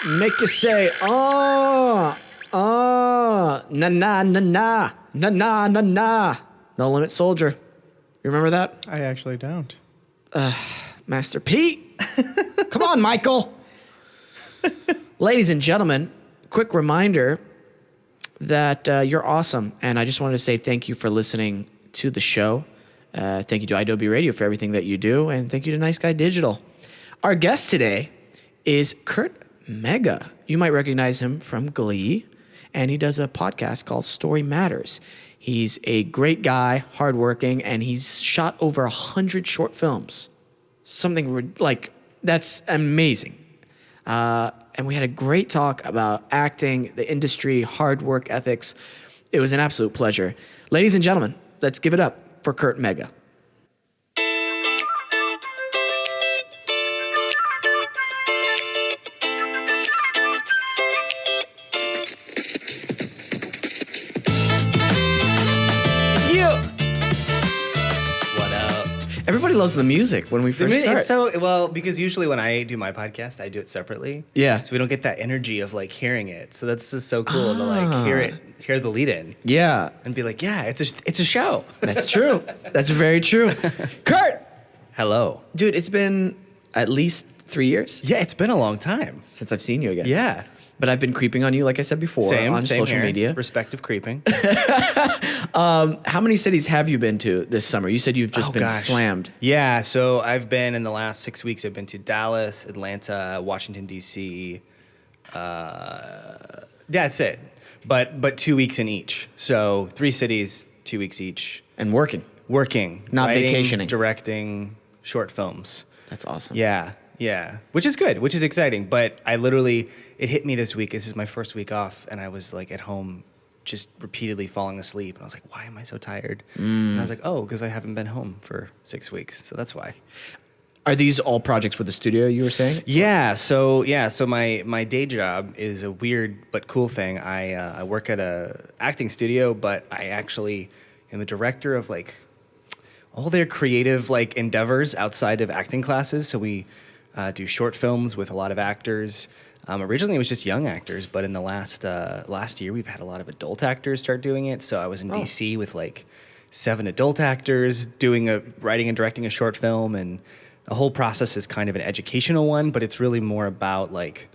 Make you say, na na na na na na na na na. No Limit Soldier. You remember that? I actually don't. Master Pete. Come on, Michael. Ladies and gentlemen, quick reminder that you're awesome. And I just wanted to say thank you for listening to the show. Thank you to iDoby Radio for everything that you do. And thank you to Nice Guy Digital. Our guest today is CURT MEGA. You might recognize him from GLEE. And he does a podcast called Story Matters. He's a great guy, hardworking, and he's shot over 100 short films. Something like, that's amazing. And we had a great talk about acting, the industry, hard work ethics. It was an absolute pleasure. Ladies and gentlemen, let's give it up for CURT MEGA. Everybody loves the music when we first start. It's so, well, because usually when I do my podcast, I do it separately. Yeah. So we don't get that energy of like hearing it. So that's just so cool to like hear the lead in. Yeah. And be like, yeah, it's a show. That's true. That's very true. CURT! Hello. Dude, it's been at least 3 years. Yeah, it's been a long time. Since I've seen you again. Yeah. But I've been creeping on you, like I said before, on social here. media. Respective creeping. How many cities have you been to this summer? You said you've just been slammed. Yeah, so I've been in the last 6 weeks. I've been to Dallas, Atlanta, Washington D.C. That's it. But 2 weeks in each. So 3 cities, 2 weeks each. And working. Working. Not writing, vacationing. Directing short films. That's awesome. Yeah. Which is good, which is exciting. But it hit me this week. This is my first week off, and I was like at home just repeatedly falling asleep. And I was like, why am I so tired? And I was like, oh, because I haven't been home for 6 weeks. So that's why. Are these all projects with the studio, you were saying? Yeah. So my day job is a weird but cool thing. I work at a acting studio, but I actually am the director of like all their creative like endeavors outside of acting classes. So we do short films with a lot of actors. Originally, it was just young actors, but in the last year, we've had a lot of adult actors start doing it. So I was in DC with like 7 adult actors writing and directing a short film, and the whole process is kind of an educational one, but it's really more about like,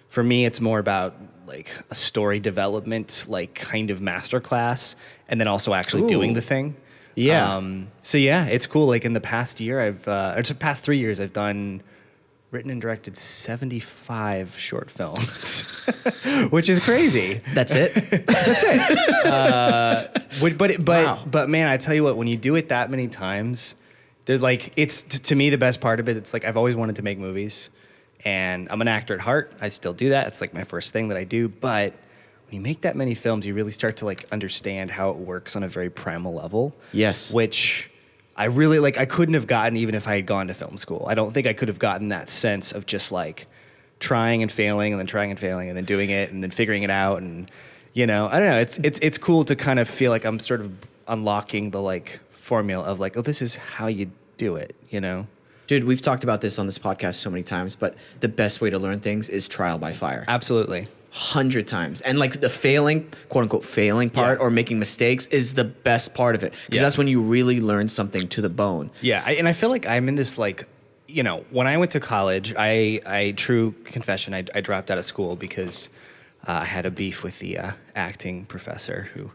for me, it's more about like a story development, like kind of masterclass, and then also actually doing the thing. Yeah. So yeah, it's cool. Like in the past year, past 3 years, I've written and directed 75 short films, which is crazy. That's it? That's it. But man, I tell you what, when you do it that many times, there's like, it's to me the best part of it. It's like I've always wanted to make movies, and I'm an actor at heart. I still do that. It's like my first thing that I do. But when you make that many films, you really start to like understand how it works on a very primal level. Yes. Which I really like. I couldn't have gotten even if I had gone to film school. I don't think I could have gotten that sense of just like trying and failing and then trying and failing and then doing it and then figuring it out. And I don't know. It's cool to kind of feel like I'm sort of unlocking the like formula of like, oh, this is how you do it. Dude, we've talked about this on this podcast so many times, but the best way to learn things is trial by fire. Absolutely. 100 times. And like the failing, quote unquote, failing part or making mistakes is the best part of it. Because that's when you really learn something to the bone. Yeah. And I feel like I'm in this like, when I went to college, true confession, I dropped out of school because I had a beef with the acting professor who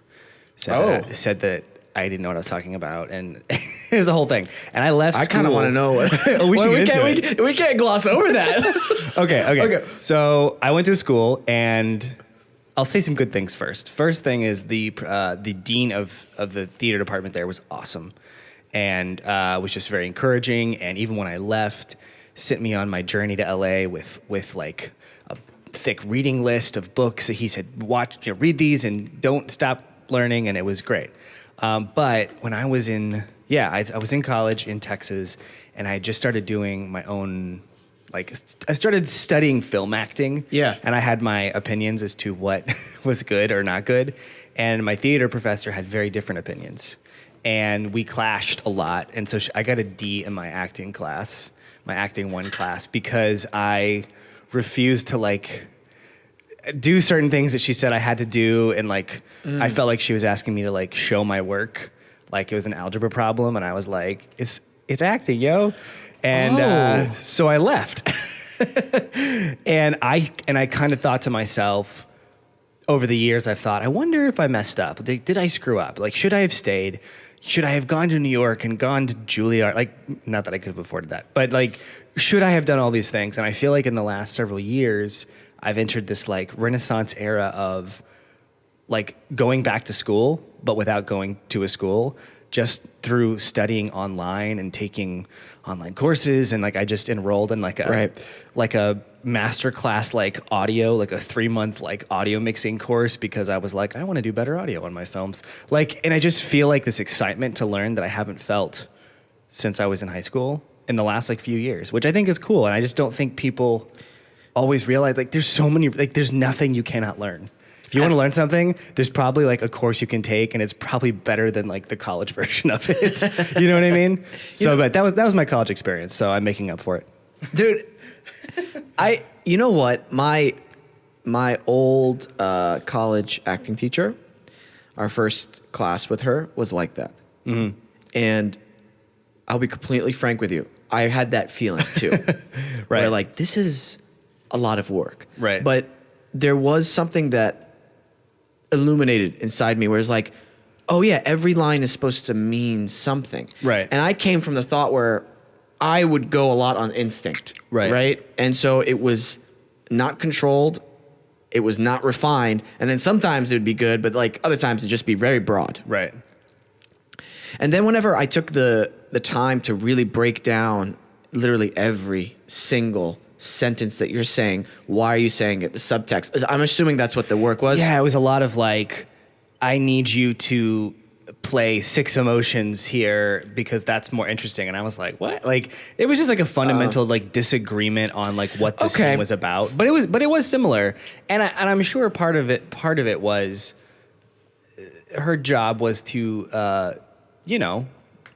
said that I didn't know what I was talking about, and it was a whole thing. And I left. I kind of want to know what. We can't gloss over that. Okay. So I went to school, and I'll say some good things first. First thing is the dean of the theater department there was awesome, and was just very encouraging. And even when I left, sent me on my journey to LA with like a thick reading list of books that he said, read these and don't stop learning, and it was great. But when I was I was in college in Texas, and I had just started doing my own, like, I started studying film acting. Yeah. And I had my opinions as to what was good or not good. And my theater professor had very different opinions. and we clashed a lot. And so I got a D in my acting class, my acting 1 class, because I refused to like do certain things that she said I had to do, and like I felt like she was asking me to like show my work, like it was an algebra problem, and I was like, it's acting, yo. And so I left. and I kind of thought to myself, over the years, I've thought, I wonder if I messed up. Did I screw up? Like, should I have stayed? Should I have gone to New York and gone to Juilliard? Like, not that I could have afforded that, but like, should I have done all these things? And I feel like in the last several years, I've entered this like Renaissance era of like going back to school, but without going to a school, just through studying online and taking online courses. And like, I just enrolled in like a master class, like audio, like a 3-month like audio mixing course, because I was like, I want to do better audio on my films. Like, and I just feel like this excitement to learn that I haven't felt since I was in high school in the last like few years, which I think is cool. And I just don't think people always realize like there's so many, like there's nothing you cannot learn. If you want to learn something, there's probably like a course you can take, and it's probably better than like the college version of it. You know what I mean? So, but that was my college experience. So I'm making up for it, dude. You know what? My old college acting teacher, our first class with her was like that. Mm-hmm. And I'll be completely frank with you. I had that feeling too. Right. Where like, this is a lot of work. Right. But there was something that illuminated inside me where it's like, oh yeah, every line is supposed to mean something. Right. And I came from the thought where I would go a lot on instinct. Right. Right. And so it was not controlled. It was not refined. And then sometimes it would be good, but like other times it'd just be very broad. Right. And then whenever I took the time to really break down literally every single sentence that you're saying, why are you saying it, the subtext, I'm assuming that's what the work was. Yeah, it was a lot of like, I need you to play 6 emotions here because that's more interesting. And I was like, what? Like, it was just like a fundamental like disagreement on like what the scene was about. But it was similar. And I'm sure part of it was her job was to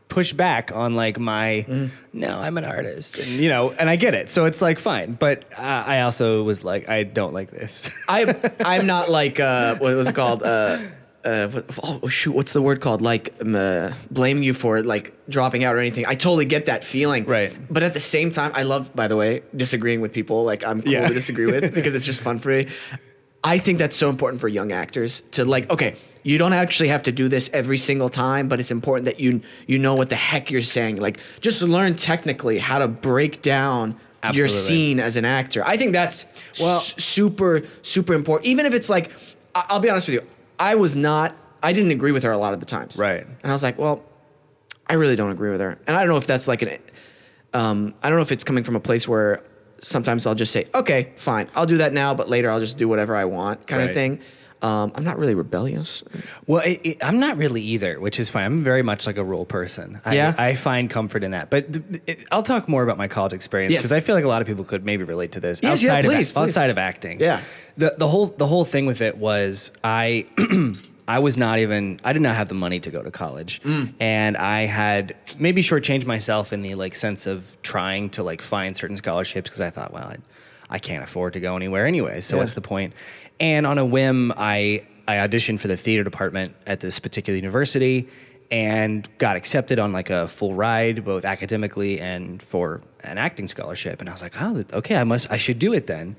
push back on like my no, I'm an artist, and and I get it, so it's like fine, but I also was like, I don't like this. I'm not like what was it called, what's the word called, like blame you for like dropping out or anything. I totally get that feeling, right? But at the same time, I love, by the way, disagreeing with people. Like, I'm cool to disagree with because it's just fun for me. I think that's so important for young actors to like, okay, you don't actually have to do this every single time, but it's important that you know what the heck you're saying. Like, just learn technically how to break down your scene as an actor. I think that's super, super important. Even if it's like, I'll be honest with you, I didn't agree with her a lot of the times. Right. And I was like, well, I really don't agree with her. And I don't know if that's like I don't know if it's coming from a place where sometimes I'll just say, okay, fine, I'll do that now, but later I'll just do whatever I want kind of thing. I'm not really rebellious. Well, I'm not really either, which is fine. I'm very much like a rule person. I find comfort in that. But I'll talk more about my college experience because I feel like a lot of people could maybe relate to this outside of acting. Yeah. The whole thing with it was I did not have the money to go to college, and I had maybe shortchanged myself in the like sense of trying to like find certain scholarships because I thought, well, I can't afford to go anywhere anyway, so what's the point? And on a whim, I auditioned for the theater department at this particular university and got accepted on like a full ride, both academically and for an acting scholarship. And I was like, oh, okay, I should do it then.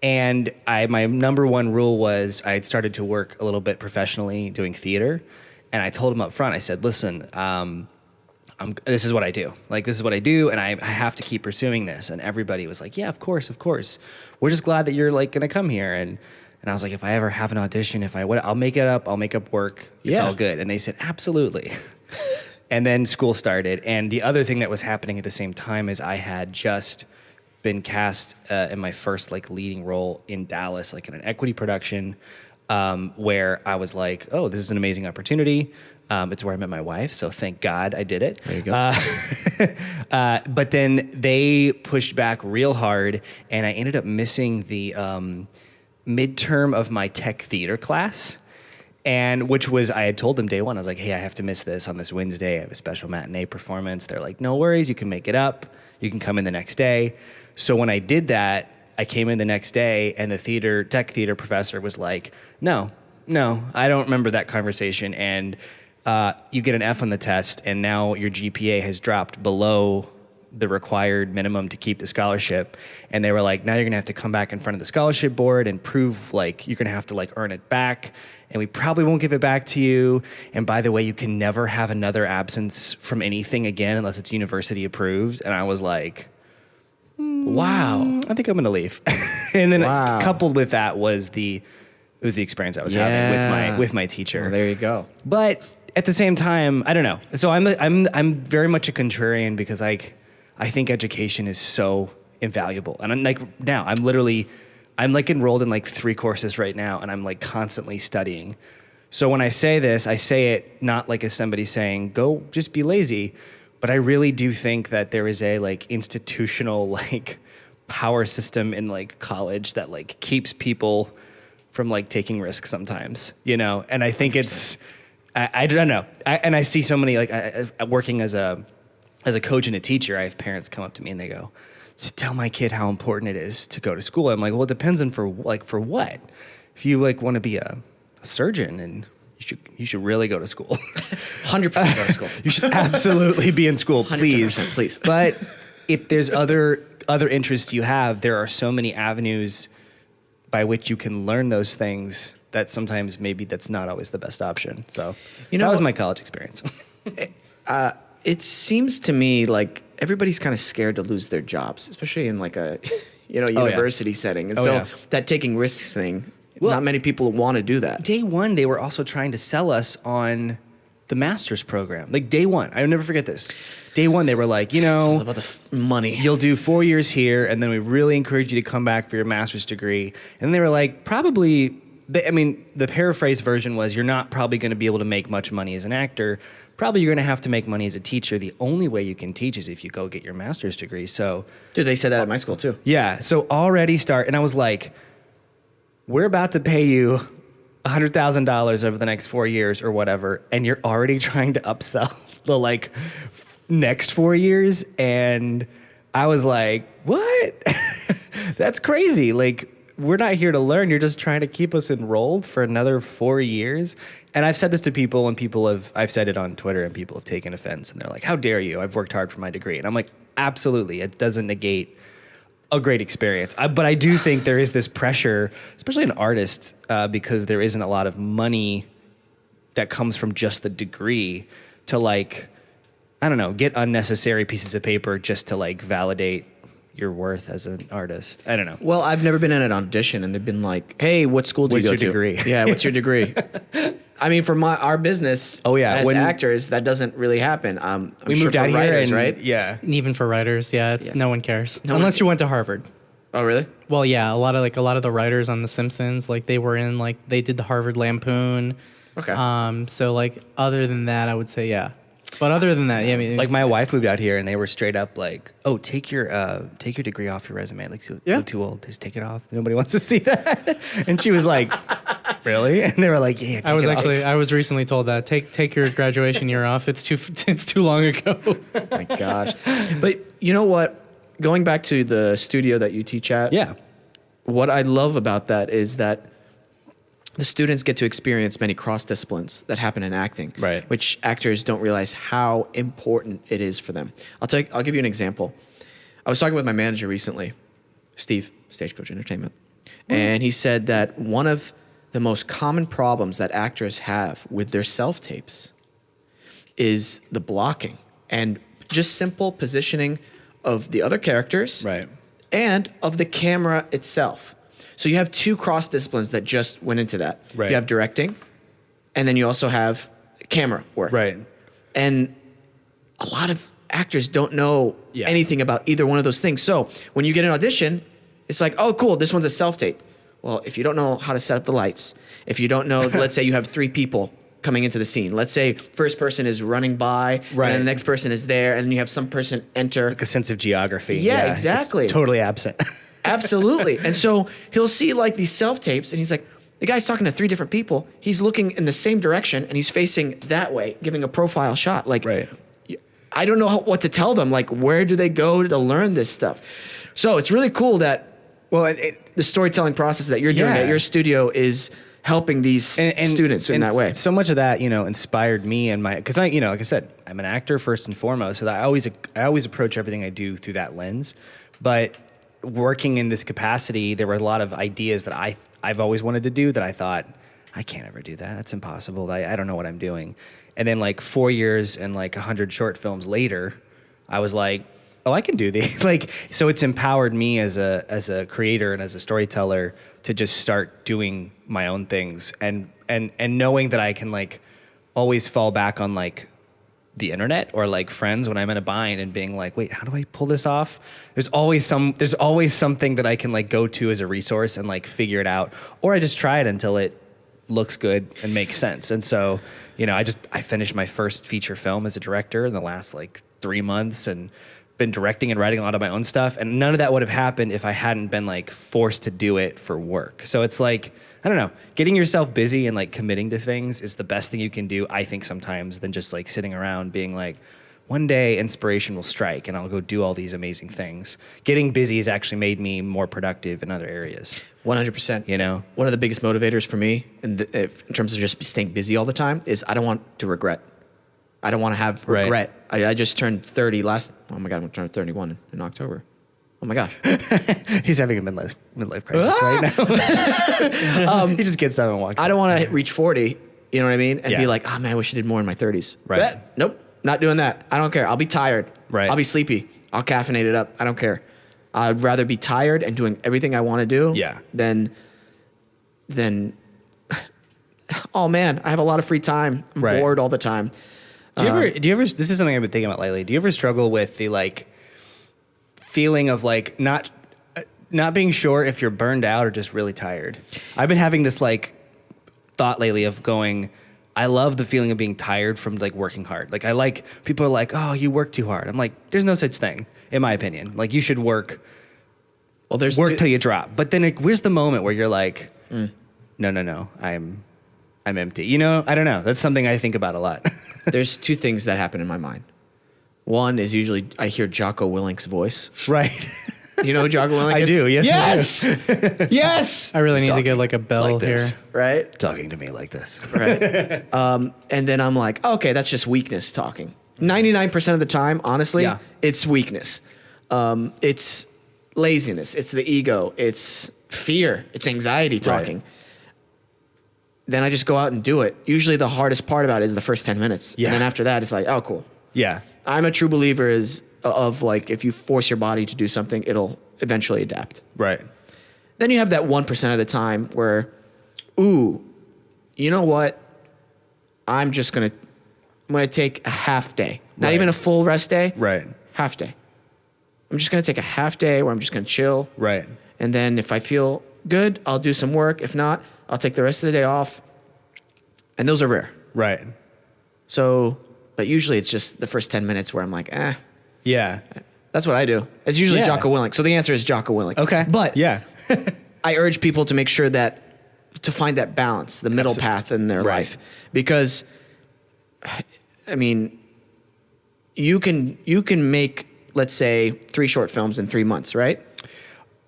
And my number one rule was I had started to work a little bit professionally doing theater. And I told him up front, I said, listen, this is what I do. Like, this is what I do, and I have to keep pursuing this. And everybody was like, yeah, of course. We're just glad that you're like going to come here. And I was like, if I ever have an audition, I'll make it up. I'll make up work. It's all good. And they said, absolutely. And then school started. And the other thing that was happening at the same time is I had just been cast in my first like leading role in Dallas, like in an equity production, where I was like, oh, this is an amazing opportunity. It's where I met my wife, so thank God I did it. There you go. But then they pushed back real hard, and I ended up missing the midterm of my tech theater class. And which was, I had told them day one, I was like, hey, I have to miss this on this Wednesday. I have a special matinee performance. They're like, no worries, you can make it up. You can come in the next day. So when I did that, I came in the next day and the tech theater professor was like, no, I don't remember that conversation. And you get an F on the test and now your GPA has dropped below the required minimum to keep the scholarship. And they were like, now you're gonna have to come back in front of the scholarship board and prove like you're gonna have to like earn it back. And we probably won't give it back to you. And by the way, you can never have another absence from anything again unless it's university approved. And I was like, Wow. I think I'm gonna leave. And then Wow. coupled with that was the experience I was having with my teacher. Well, there you go. But at the same time, I don't know. So I'm very much a contrarian because I think education is so invaluable. And I'm like now I'm like enrolled in like 3 courses right now and I'm like constantly studying. So when I say this, I say it not like as somebody saying, go just be lazy, but I really do think that there is a like institutional like power system in like college that like keeps people from like taking risks sometimes, you know? And I think 100%. It's, I don't know. And I see so many like working as a coach and a teacher, I have parents come up to me and they go, so tell my kid how important it is to go to school. I'm like, well, it depends on for what? If you like want to be a surgeon, and you should really go to school. 100% go to school. You should absolutely be in school, please. Please. But if there's other interests you have, there are so many avenues by which you can learn those things that sometimes maybe that's not always the best option. So that was my college experience. It seems to me like everybody's kind of scared to lose their jobs, especially in like a university setting. And that taking risks thing, not many people want to do that. Day one, they were also trying to sell us on the master's program. Like day one, I'll never forget this. Day one, they were like, It's all about the money. You'll do 4 years here, and then we really encourage you to come back for your master's degree. And they were like, the paraphrase version was, you're not probably going to be able to make much money as an actor. Probably you're going to have to make money as a teacher. The only way you can teach is if you go get your master's degree. So, dude, they said that at my school too. Yeah. So already and I was like, we're about to pay you $100,000 over the next 4 years or whatever, and you're already trying to upsell the like next 4 years. And I was like, what? That's crazy. Like, we're not here to learn. You're just trying to keep us enrolled for another 4 years. And I've said this to people, and I've said it on Twitter, and people have taken offense, and they're like, how dare you? I've worked hard for my degree. And I'm like, absolutely. It doesn't negate a great experience. But I do think there is this pressure, especially an artist, because there isn't a lot of money that comes from just the degree to like, I don't know, get unnecessary pieces of paper just to like validate your worth as an artist. I don't know. Well, I've never been in an audition and they've been like, hey, what school do you go to? What's your degree? Yeah, what's your degree? I mean, for our business, as actors, that doesn't really happen. We moved out here, writers, right? Yeah. And even for writers, no one cares. Unless you went to Harvard. Oh, really? Well, yeah, a lot of the writers on The Simpsons, like they did the Harvard Lampoon. Okay. So like other than that, I would say yeah. But other than that, yeah, I mean, like my wife moved out here and they were straight up like, "Oh, take your degree off your resume. Like, you're too old. Just take it off. Nobody wants to see that." And she was like, "Really?" And they were like, "Yeah, take it off." I was recently told that take your graduation year off. It's too long ago. My gosh. But you know what? Going back to the studio that you teach at, what I love about that is that the students get to experience many cross disciplines that happen in acting, right? Which actors don't realize how important it is for them. I'll give you an example. I was talking with my manager recently, Steve, Stagecoach Entertainment, and he said that one of the most common problems that actors have with their self-tapes is the blocking and just simple positioning of the other characters, right, and of the camera itself. So you have 2 cross disciplines that just went into that. Right. You have directing, and then you also have camera work. Right. And a lot of actors don't know anything about either one of those things. So when you get an audition, it's like, oh, cool, this one's a self-tape. Well, if you don't know how to set up the lights, if you don't know, let's say you have 3 people coming into the scene. Let's say first person is running by, and then the next person is there, and then you have some person enter. Like a sense of geography. Yeah, exactly. It's totally absent. Absolutely. And so he'll see like these self-tapes and he's like, The guy's talking to 3 different people. He's looking in the same direction and he's facing that way, giving a profile shot. Like, Right. I don't know what to tell them. Like, where do they go to learn this stuff? So it's really cool that the storytelling process that you're doing at your studio is helping these students in that way. So much of that, inspired me and because like I said, I'm an actor first and foremost. So that I always approach everything I do through that lens. But working in this capacity, there were a lot of ideas that I've always wanted to do that I thought, I can't ever do that. That's impossible. I don't know what I'm doing. And then like 4 years and like 100 short films later, I was like, oh, I can do these. So it's empowered me as a creator and as a storyteller to just start doing my own things and knowing that I can like always fall back on like the internet or like friends when I'm in a bind and being like, wait, how do I pull this off? There's always something that I can like go to as a resource and like figure it out, or I just try it until it looks good and makes sense. And so, I finished my first feature film as a director in the last like 3 months and been directing and writing a lot of my own stuff. And none of that would have happened if I hadn't been like forced to do it for work. So it's like, I don't know, getting yourself busy and like committing to things is the best thing you can do, I think, sometimes, than just like sitting around being like, one day inspiration will strike and I'll go do all these amazing things. Getting busy has actually made me more productive in other areas. 100%. One of the biggest motivators for me in terms of just staying busy all the time is I don't want to regret. I don't want to have regret. Right. I just turned 30 oh my God, I'm going to turn 31 in October. Oh my gosh. He's having a midlife crisis right now. He just gets up and walks. I don't want to reach 40, you know what I mean? And be like, oh man, I wish I did more in my 30s. Right. Nope, not doing that. I don't care. I'll be tired. Right. I'll be sleepy. I'll caffeinate it up. I don't care. I'd rather be tired and doing everything I want to do than oh man, I have a lot of free time. I'm bored all the time. Do you ever, this is something I've been thinking about lately. Do you ever struggle with the like feeling of like not being sure if you're burned out or just really tired? I've been having this like thought lately of going, I love the feeling of being tired from like working hard. Like people are like, oh, you work too hard. I'm like, there's no such thing, in my opinion. Like you should work till you drop. But then where's the moment where you're like, no, I'm empty. I don't know. That's something I think about a lot. There's 2 things that happen in my mind. One is usually I hear Jocko Willink's voice. Right. You know who Jocko Willink is? I do. Yes. Yes. I really need to get like a bell like here. this. Right. Talking to me like this. Right. And then I'm like, okay, that's just weakness talking. 99% of the time, honestly, it's weakness. It's laziness. It's the ego. It's fear. It's anxiety talking. Right. Then I just go out and do it. Usually the hardest part about it is the first 10 minutes. Yeah. And then after that, it's like, oh, cool. Yeah. I'm a true believer of like, if you force your body to do something, it'll eventually adapt. Right. Then you have that 1% of the time where, ooh, you know what? I'm going to take a half day. Not even a full rest day. Right. Half day. I'm just going to take a half day where I'm just going to chill. Right. And then if I feel good, I'll do some work. If not, I'll take the rest of the day off. And those are rare. Right. So, but usually it's just the first 10 minutes where I'm like, Yeah. That's what I do. It's usually Jocko Willink. So the answer is Jocko Willink. Okay. But yeah. I urge people to make sure to find that balance, the middle path in their life. Because, I mean, you can make, let's say, 3 short films in 3 months, right?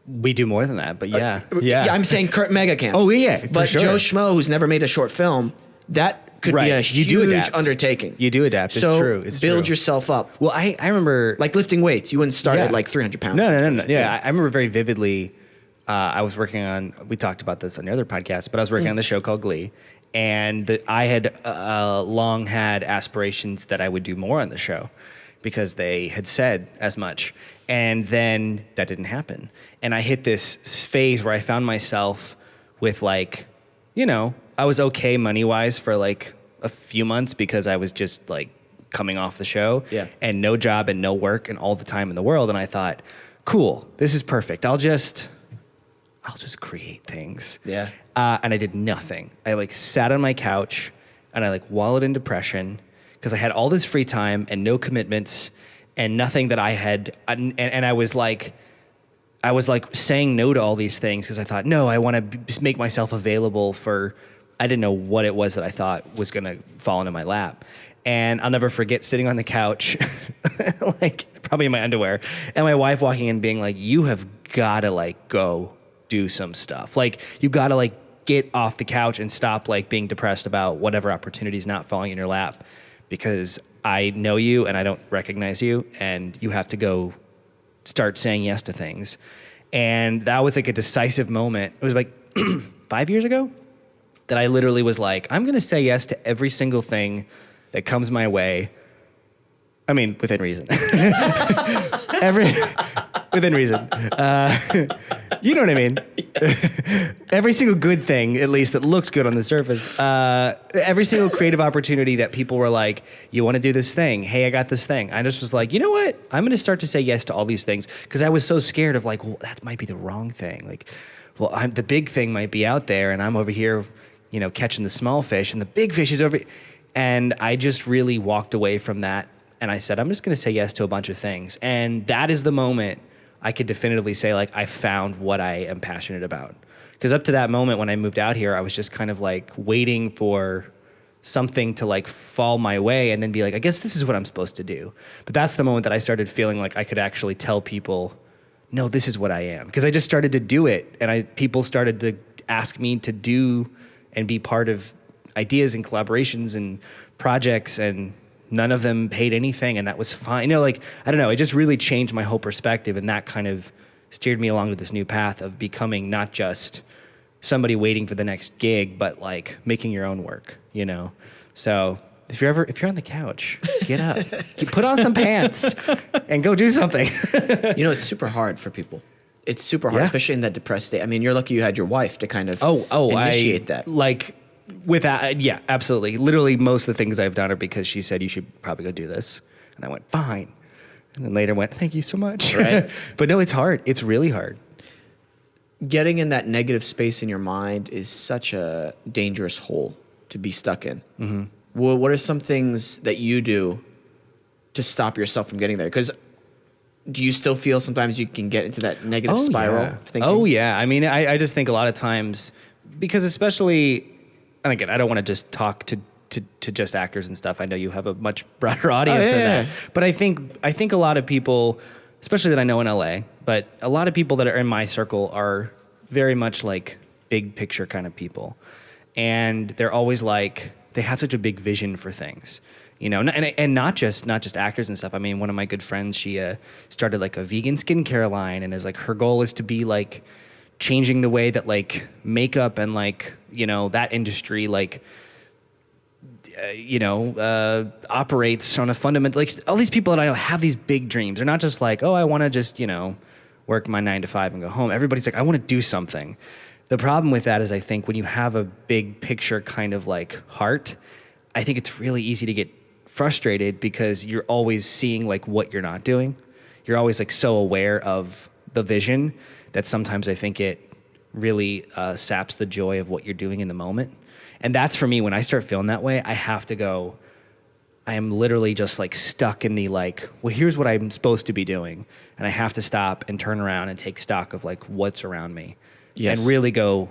We do more than that, but yeah. I'm saying CURT MEGA can. Oh, yeah, for But sure. Joe Schmo, who's never made a short film, that could be a huge undertaking. You do adapt. It's true. It's build true. yourself up. Well, I remember... Like lifting weights. You wouldn't start at like 300 pounds. No. Yeah, I remember very vividly, I was working on... We talked about this on the other podcast, but I was working on the show called GLEE. And I had long had aspirations that I would do more on the show because they had said as much. And then that didn't happen. And I hit this phase where I found myself with like, I was okay money-wise for like a few months because I was just like coming off the show and no job and no work and all the time in the world. And I thought, cool, this is perfect. I'll just create things. Yeah. And I did nothing. I like sat on my couch and I like wallowed in depression because I had all this free time and no commitments and nothing that I had. And I was like, I was like saying no to all these things because I thought, no, I want to make myself available for, I didn't know what it was that I thought was going to fall into my lap. And I'll never forget sitting on the couch, like probably in my underwear, and my wife walking in being like, you have got to like go do some stuff. Like you got to like get off the couch and stop like being depressed about whatever opportunity's not falling in your lap, because I know you and I don't recognize you, and you have to go start saying yes to things. And that was like a decisive moment. It was like 5 years ago that I literally was like, I'm going to say yes to every single thing that comes my way. I mean, within reason. Within reason. You know what I mean? Every single good thing, at least that looked good on the surface. Every single creative opportunity that people were like, you want to do this thing? Hey, I got this thing. I just was like, you know what? I'm going to start to say yes to all these things, because I was so scared of like, well, that might be the wrong thing. Like, well, the big thing might be out there, and I'm over here, you know, catching the small fish, and the big fish is over. And I just really walked away from that, and I said, I'm just going to say yes to a bunch of things. And that is the moment I could definitively say, like, I found what I am passionate about. Because up to that moment when I moved out here, I was just kind of like waiting for something to like fall my way and then be like, I guess this is what I'm supposed to do. But that's the moment that I started feeling like I could actually tell people, no, this is what I am. Because I just started to do it, and people started to ask me to do and be part of ideas and collaborations and projects, and none of them paid anything, and that was fine. You know, like, I don't know, it just really changed my whole perspective, and that kind of steered me along to this new path of becoming not just somebody waiting for the next gig, but like making your own work, you know? So if you're on the couch, get up, put on some pants and go do something. You know, it's super hard for people. It's super hard, especially in that depressed state. I mean, you're lucky you had your wife to kind of initiate that. Like, yeah, absolutely. Literally, most of the things I've done are because she said, you should probably go do this. And I went, fine. And then later went, thank you so much. Right. But no, it's hard. It's really hard. Getting in that negative space in your mind is such a dangerous hole to be stuck in. Mm-hmm. Well, what are some things that you do to stop yourself from getting there? Because do you still feel sometimes you can get into that negative spiral of thinking? Oh, yeah. I mean, I just think a lot of times, because especially, and again, I don't want to just talk to just actors and stuff. I know you have a much broader audience than that. But I think a lot of people, especially that I know in LA, but a lot of people that are in my circle are very much like big picture kind of people. And they're always like, they have such a big vision for things, you know, and not just actors and stuff. I mean, one of my good friends, she started like a vegan skincare line, and is like, her goal is to be like changing the way that like makeup and like, you know, that industry, like, operates on a fundamental, like all these people that I know have these big dreams. They're not just like, oh, I want to just, you know, work my 9 to 5 and go home. Everybody's like, I want to do something. The problem with that is, I think when you have a big picture kind of like heart, I think it's really easy to get frustrated because you're always seeing like what you're not doing. You're always like so aware of the vision that sometimes I think it really saps the joy of what you're doing in the moment. And that's for me, when I start feeling that way, I have to go, I am literally just like stuck in the like, well, here's what I'm supposed to be doing. And I have to stop and turn around and take stock of like what's around me. Yes. And really go,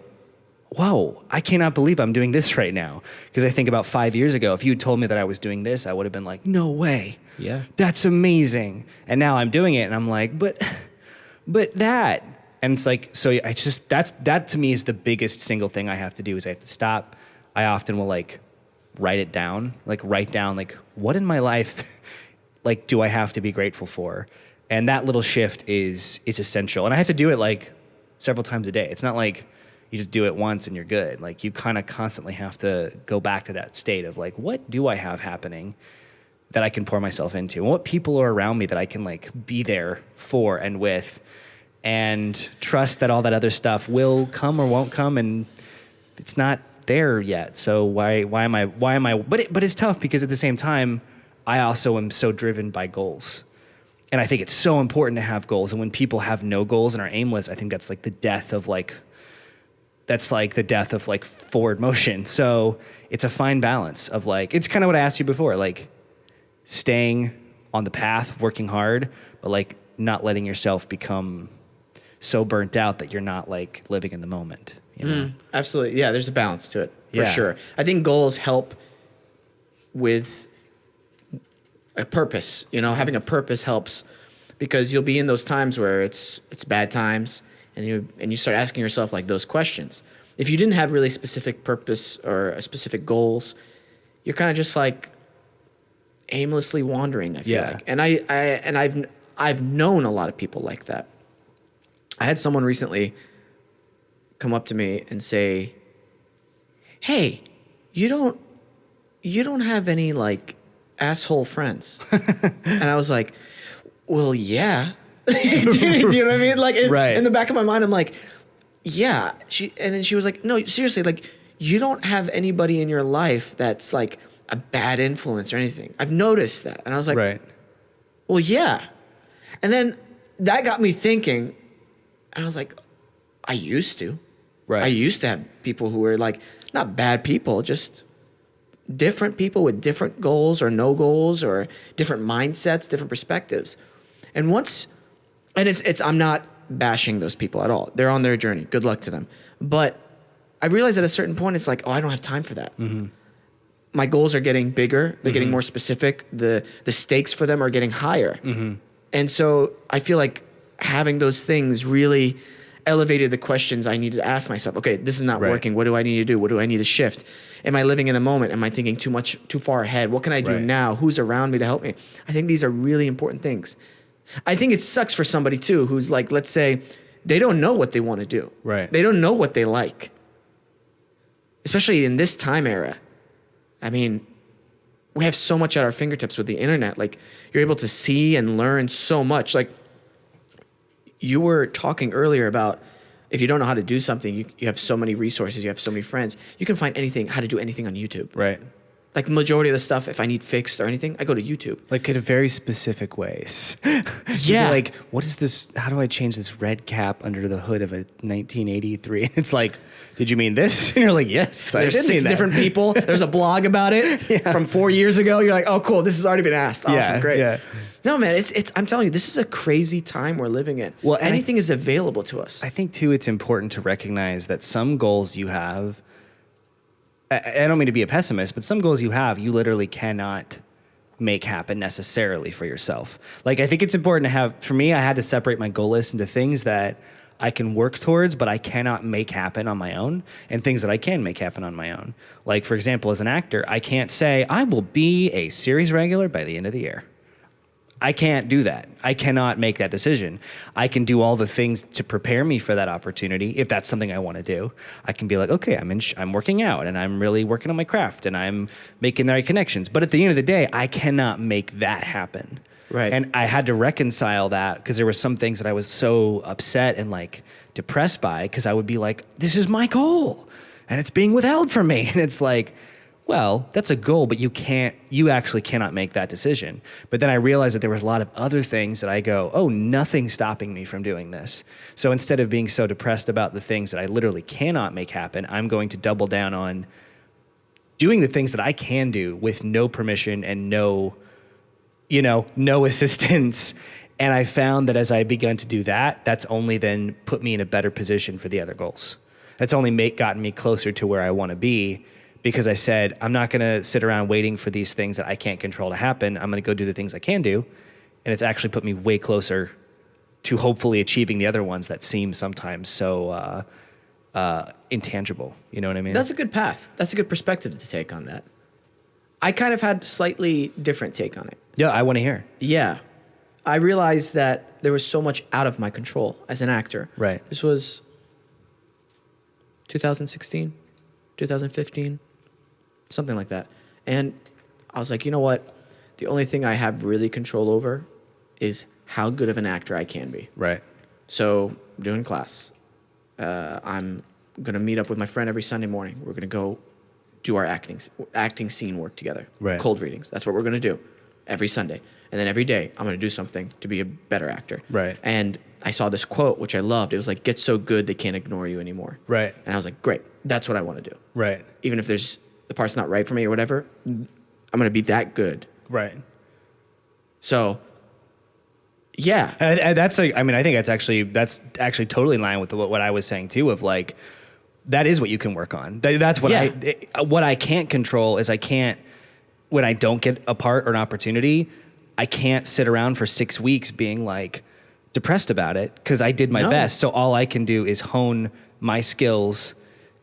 whoa, I cannot believe I'm doing this right now. Because I think about 5 years ago, if you had told me that I was doing this, I would have been like, no way. Yeah. That's amazing. And now I'm doing it and I'm like, but that. And it's like, so I just, that to me is the biggest single thing I have to do, is I have to stop. I often will like write down like what in my life like do I have to be grateful for? And that little shift is essential. And I have to do it like several times a day. It's not like you just do it once and you're good. Like you kind of constantly have to go back to that state of like, what do I have happening that I can pour myself into? And what people are around me that I can like be there for and with, and trust that all that other stuff will come or won't come, and it's not there yet. So why am I, but it's tough because at the same time, I also am so driven by goals. And I think it's so important to have goals. And when people have no goals and are aimless, I think that's like the death of like forward motion. So it's a fine balance of like, it's kind of what I asked you before, like staying on the path, working hard, but like not letting yourself become so burnt out that you're not like living in the moment. You know? Absolutely. Yeah, there's a balance to it for Yeah. sure. I think goals help with a purpose. You know, having a purpose helps because you'll be in those times where it's bad times and you start asking yourself like those questions. If you didn't have really specific purpose or a specific goals, you're kind of just like aimlessly wandering, I feel Yeah. like. And I've known a lot of people like that. I had someone recently come up to me and say, "Hey, you don't have any like asshole friends." And I was like, "Well, yeah." Do you know what I mean? Like Right. in the back of my mind, I'm like, "Yeah." And then she was like, "No, seriously, like you don't have anybody in your life that's like a bad influence or anything. I've noticed that." And I was like, Right. "Well, yeah." And then that got me thinking, and I was like, I used to. Right. I used to have people who were like, not bad people, just different people with different goals or no goals or different mindsets, different perspectives. And it's I'm not bashing those people at all. They're on their journey. Good luck to them. But I realized at a certain point, it's like, oh, I don't have time for that. My goals are getting bigger. They're getting more specific. The stakes for them are getting higher. And so I feel like having those things really elevated the questions I needed to ask myself. Okay, this is not Right. working. What do I need to do? What do I need to shift? Am I living in the moment? Am I thinking too far ahead? What can I do Right. now? Who's around me to help me? I think these are really important things. I think it sucks for somebody too who's like, let's say, they don't know what they want to do. Right. They don't know what they like. Especially in this time era. I mean, we have so much at our fingertips with the internet. Like, you're able to see and learn so much. Like, you were talking earlier about if you don't know how to do something, you have so many resources, you have so many friends. You can find how to do anything on YouTube. Right. Like, the majority of the stuff, if I need fixed or anything, I go to YouTube. Like in very specific ways. Yeah. Like, what is this? How do I change this red cap under the hood of a 1983? And it's like, did you mean this? And you're like, yes, I There's did 6 mean that. different people. There's a blog about it from 4 years ago. You're like, oh, cool. This has already been asked. Awesome. Yeah, Great. yeah. No, man, it's. I'm telling you, this is a crazy time we're living in. Well, and anything is available to us. I think too, it's important to recognize that some goals you have, I don't mean to be a pessimist, but some goals you have, you literally cannot make happen necessarily for yourself. Like, I think it's important to have, for me, I had to separate my goal list into things that I can work towards, but I cannot make happen on my own, and things that I can make happen on my own. Like, for example, as an actor, I can't say, I will be a series regular by the end of the year. I can't do that. I cannot make that decision. I can do all the things to prepare me for that opportunity if that's something I want to do. I can be like, okay, I'm working out and I'm really working on my craft and I'm making the right connections. But at the end of the day, I cannot make that happen. Right. And I had to reconcile that because there were some things that I was so upset and like depressed by because I would be like, this is my goal and it's being withheld from me. And it's like, well, that's a goal, but you actually cannot make that decision. But then I realized that there was a lot of other things that I go, oh, nothing's stopping me from doing this. So instead of being so depressed about the things that I literally cannot make happen, I'm going to double down on doing the things that I can do with no permission and no assistance. And I found that as I begun to do that, that's only then put me in a better position for the other goals. That's only gotten me closer to where I want to be. Because I said, I'm not going to sit around waiting for these things that I can't control to happen. I'm going to go do the things I can do. And it's actually put me way closer to hopefully achieving the other ones that seem sometimes so intangible. You know what I mean? That's a good path. That's a good perspective to take on that. I kind of had slightly different take on it. Yeah, I want to hear. Yeah. I realized that there was so much out of my control as an actor. Right. This was 2016, 2015. Something like that. And I was like, you know what? The only thing I have really control over is how good of an actor I can be. Right. So, doing class. I'm going to meet up with my friend every Sunday morning. We're going to go do our acting scene work together. Right. Cold readings. That's what we're going to do every Sunday. And then every day, I'm going to do something to be a better actor. Right. And I saw this quote, which I loved. It was like, get so good they can't ignore you anymore. Right. And I was like, great. That's what I want to do. Right. Even if the part's not right for me or whatever, I'm going to be that good. Right. So, Yeah. And that's like, I mean, I think that's actually totally in line with what I was saying too, of like, that is what you can work on. That's what what I can't control is when I don't get a part or an opportunity, I can't sit around for 6 weeks being like depressed about it, because I did my best. So all I can do is hone my skills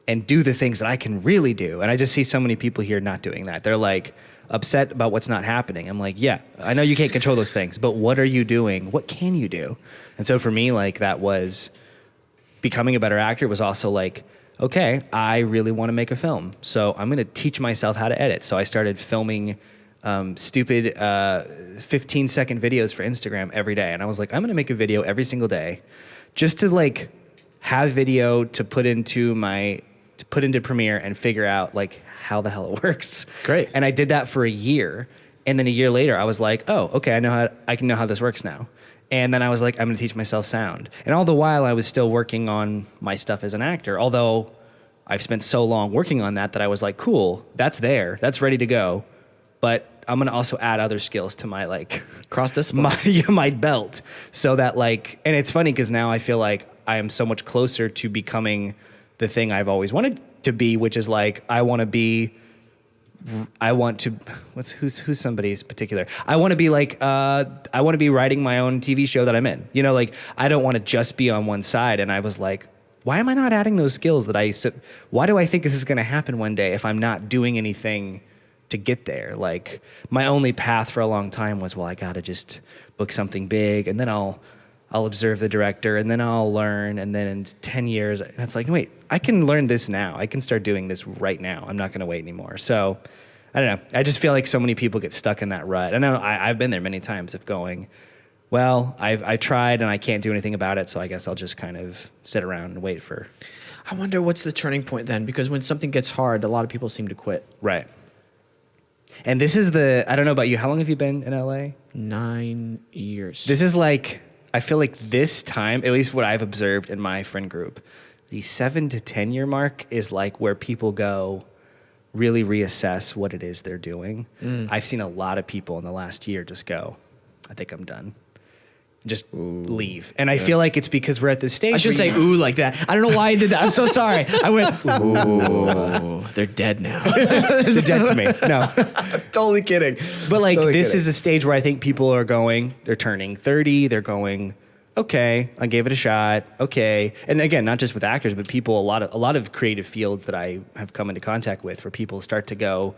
and do the things that I can really do. And I just see so many people here not doing that. They're like upset about what's not happening. I'm like, yeah, I know you can't control those things, but what are you doing? What can you do? And so for me, like, that was becoming a better actor. Was also like, okay, I really want to make a film, so I'm going to teach myself how to edit. So I started filming stupid 15-second videos for Instagram every day. And I was like, I'm going to make a video every single day just to like have video to put into Premiere and figure out like how the hell it works. Great. And I did that for a year. And then a year later, I was like, oh, okay, I can know how this works now. And then I was like, I'm going to teach myself sound. And all the while, I was still working on my stuff as an actor, although I've spent so long working on that I was like, cool, that's there. That's ready to go. But I'm going to also add other skills to my like cross-discipline, my belt, so that like, and it's funny because now I feel like I am so much closer to becoming the thing I've always wanted to be, which is like, who's somebody's particular? I want to be like, I want to be writing my own TV show that I'm in. You know, like, I don't want to just be on one side. And I was like, why am I not adding those skills why do I think this is going to happen one day if I'm not doing anything to get there? Like, my only path for a long time was, well, I got to just book something big, and then I'll observe the director, and then I'll learn, and then in 10 years, and it's like, wait, I can learn this now. I can start doing this right now. I'm not going to wait anymore. So, I don't know. I just feel like so many people get stuck in that rut. I know I've been there many times of going, well, I tried and I can't do anything about it, so I guess I'll just kind of sit around and wait for. I wonder what's the turning point then, because when something gets hard, a lot of people seem to quit. Right. And this is I don't know about you, how long have you been in LA? 9 years. This is like, I feel like this time, at least what I've observed in my friend group, the 7 to 10 year mark is like where people go really reassess what it is they're doing. I've seen a lot of people in the last year just go, I think I'm done. Just leave. And I feel like it's because we're at this stage. I should say ooh like that. I don't know why I did that. I'm so sorry. I went, ooh, they're dead now. They're dead to me. No. I'm totally kidding. But like, Totally this kidding. is a stage where I think people are going, they're turning 30, they're going, okay, I gave it a shot. Okay. And again, not just with actors, but people, a lot of creative fields that I have come into contact with, where people start to go,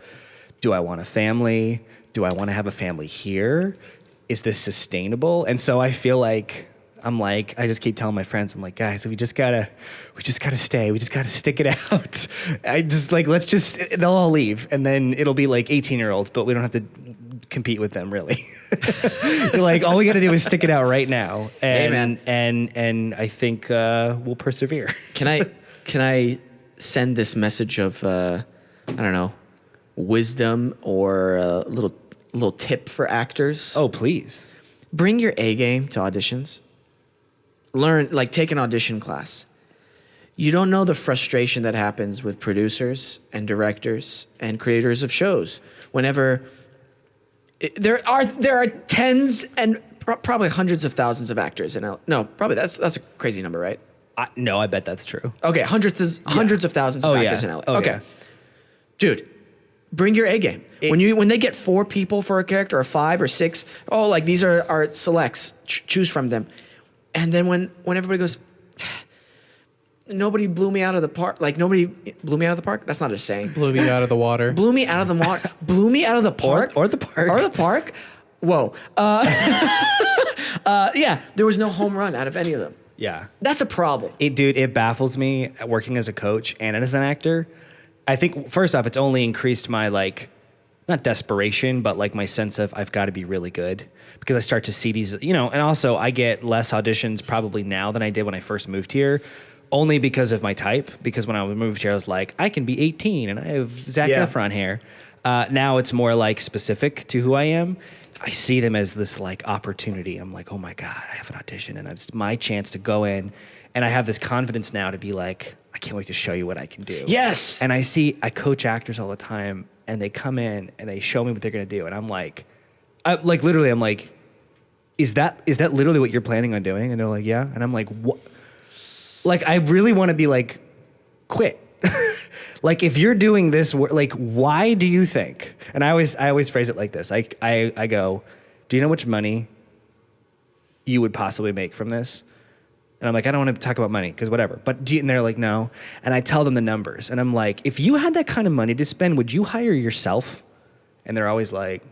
do I want a family? Do I want to have a family here? Is this sustainable? And so I feel like, I just keep telling my friends, I'm like, guys, we just gotta stay. We just gotta stick it out. I just like, they'll all leave. And then it'll be like 18-year-olds, but we don't have to compete with them really. Like, all we gotta do is stick it out right now. And, hey, man. And I think we'll persevere. Can I send this message of, I don't know, wisdom or a little tip for actors? Oh, please. Bring your A game to auditions. Learn, like, take an audition class. You don't know the frustration that happens with producers and directors and creators of shows whenever there are tens and probably hundreds of thousands of actors in no, probably that's a crazy number, right? No, I bet that's true. Okay, hundreds of thousands of actors in LA. Okay. Yeah. Dude, bring your A game. When they get 4 people for a character, or 5 or 6, like, these are our selects, choose from them. And then when everybody goes, nobody blew me out of the park. Like, nobody blew me out of the park. That's not a saying. Blew me out of the water. Blew me out of the water. Blew me out of the park. Or the park. Or the park. Whoa. Yeah, there was no home run out of any of them. Yeah. That's a problem. It baffles me working as a coach and as an actor. I think, first off, it's only increased my, like, not desperation, but like my sense of I've got to be really good, because I start to see these, and also I get less auditions probably now than I did when I first moved here, only because of my type. Because when I moved here, I was like, I can be 18 and I have Zac Efron hair. Now it's more like specific to who I am. I see them as this like opportunity. I'm like, oh my God, I have an audition, and it's my chance to go in. And I have this confidence now to be like, I can't wait to show you what I can do. Yes. And I coach actors all the time, and they come in and they show me what they're going to do. And I'm like, literally, I'm like, is that literally what you're planning on doing? And they're like, yeah. And I'm like, what? Like, I really want to be like, quit. Like, if you're doing this, like, why do you think? And I always phrase it like this. I go, do you know how much money you would possibly make from this? And I'm like, I don't want to talk about money because whatever. But and they're like, no. And I tell them the numbers. And I'm like, if you had that kind of money to spend, would you hire yourself? And they're always like,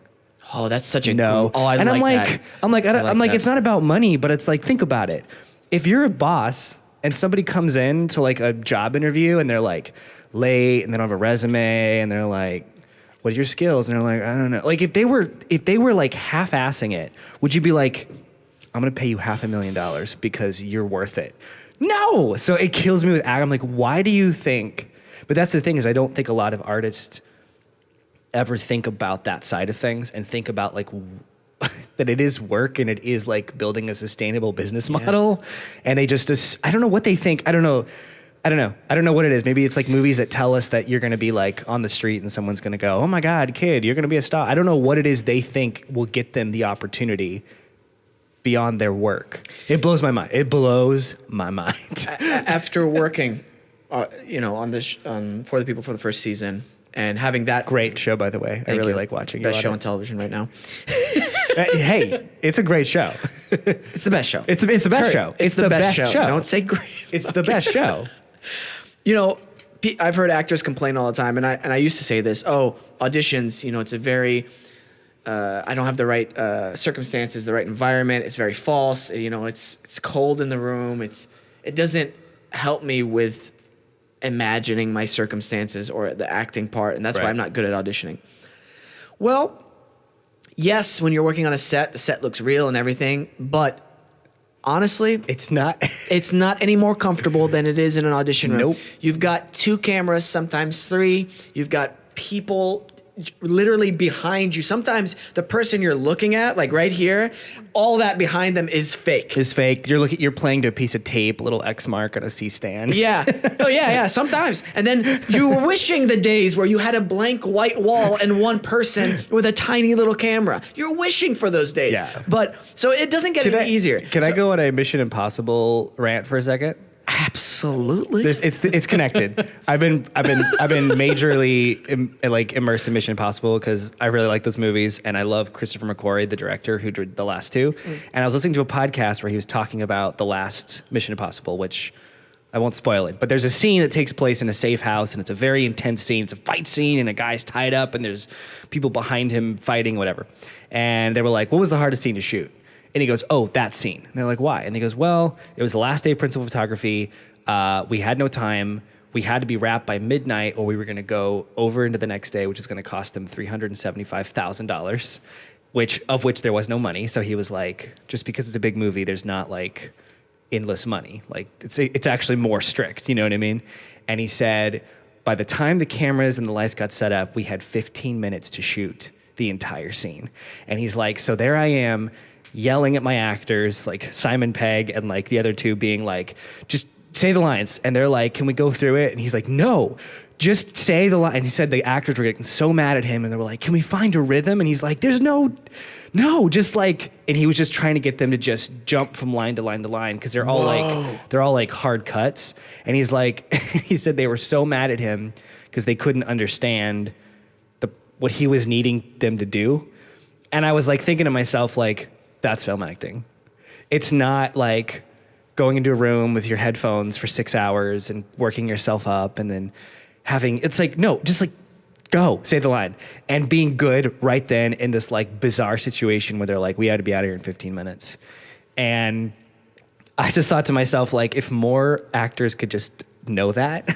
Oh, that's such a no. Oh, I and like that. I'm like, that. it's not about money, but it's like, think about it. If you're a boss and somebody comes in to like a job interview and they're like late and they don't have a resume and they're like, what are your skills? And they're like, I don't know. Like if they were like half-assing it, would you be like, I'm going to pay you $500,000 because you're worth it? No. So it kills me with I'm like, why do you think? But that's the thing is I don't think a lot of artists ever think about that side of things and think about like that it is work and it is like building a sustainable business model. And they just, I don't know what they think. I don't know what it is. Maybe it's like movies that tell us that you're going to be like on the street and someone's going to go, oh my God, kid, you're going to be a star. I don't know what it is they think will get them the opportunity beyond their work. It blows my mind. It blows my mind. After working, on this for the people for the first season and having that great show, by the way. I really like watching it. Best show on television right now. Hey, it's a great show. It's the best show. It's the best show. It's the best show. Don't say great. It's the best show. I've heard actors complain all the time, and I used to say this. Oh, auditions. It's a very I don't have the right circumstances, the right environment. It's very false. It's cold in the room. It doesn't help me with imagining my circumstances or the acting part, and that's why I'm not good at auditioning. Well, yes, when you're working on a set, the set looks real and everything, but honestly, it's not any more comfortable than it is in an audition room. Nope. You've got 2 cameras, sometimes 3. You've got people literally behind you. Sometimes the person you're looking at, like right here, all that behind them is fake. You're playing to a piece of tape, a little X mark on a C stand. Yeah. Oh yeah, sometimes. And then you were wishing the days where you had a blank white wall and one person with a tiny little camera. You're wishing for those days. Yeah. But so it doesn't get any easier. Can I go on a Mission Impossible rant for a second? Absolutely. It's connected. I've been majorly immersed in Mission Impossible because I really like those movies and I love Christopher McQuarrie, the director who did the last 2. And I was listening to a podcast where he was talking about the last Mission Impossible, which I won't spoil it, but there's a scene that takes place in a safe house and it's a very intense scene. It's a fight scene and a guy's tied up and there's people behind him fighting, whatever. And they were like, what was the hardest scene to shoot? And he goes, oh, that scene. And they're like, why? And he goes, well, it was the last day of principal photography. We had no time. We had to be wrapped by midnight or we were going to go over into the next day, which is going to cost them $375,000, of which there was no money. So he was like, just because it's a big movie, there's not like endless money. Like it's actually more strict. You know what I mean? And he said, by the time the cameras and the lights got set up, we had 15 minutes to shoot the entire scene. And he's like, so there I am, yelling at my actors, like Simon Pegg and like the other 2 being like, just say the lines. And they're like, can we go through it? And he's like, no, just say the line. And he said the actors were getting so mad at him and they were like, can we find a rhythm? And he's like, there's no, just like, and he was just trying to get them to just jump from line to line to line because they're all like hard cuts. And he's like, he said they were so mad at him because they couldn't understand what he was needing them to do. And I was like thinking to myself, like, that's film acting. It's not like going into a room with your headphones for 6 hours and working yourself up and then it's like, no, just like go, say the line. And being good right then in this like bizarre situation where they're like, we had to be out of here in 15 minutes. And I just thought to myself, like, if more actors could just know that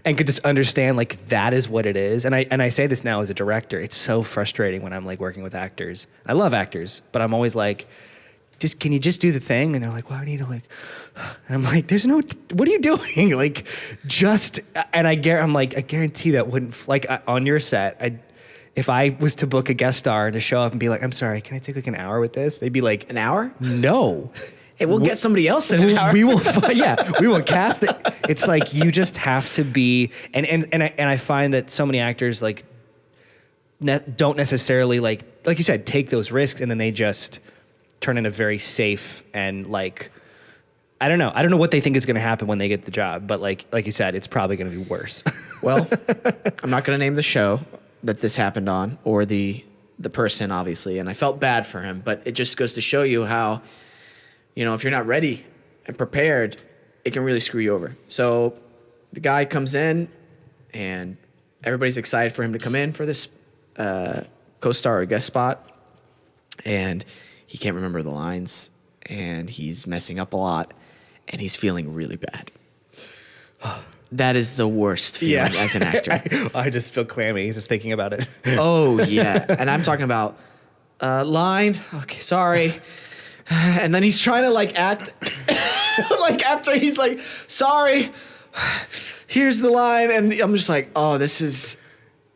and could just understand like that is what it is. And I say this now as a director, it's so frustrating when I'm like working with actors. I love actors, but I'm always like, can you just do the thing? And they're like, well, I need to like, and I'm like, what are you doing? Like, and I guarantee that wouldn't, like on your set, if I was to book a guest star to show up and be like, I'm sorry, can I take like an hour with this? They'd be like, an hour? No. Hey, we'll get somebody else in an hour. We will cast it. It's like, you just have to be, and I find that so many actors like don't necessarily like you said, take those risks and then they just turn into very safe and like, I don't know what they think is going to happen when they get the job, but like you said, it's probably going to be worse. Well, I'm not going to name the show that this happened on or the person, obviously, and I felt bad for him, but it just goes to show you how, if you're not ready and prepared, it can really screw you over. So the guy comes in, and everybody's excited for him to come in for this co-star or guest spot, and he can't remember the lines, and he's messing up a lot, and he's feeling really bad. That is the worst feeling as an actor. I just feel clammy just thinking about it. Oh, yeah. And I'm talking about line. Okay, sorry. And then he's trying to like act like after he's like, sorry, here's the line. And I'm just like, oh, this is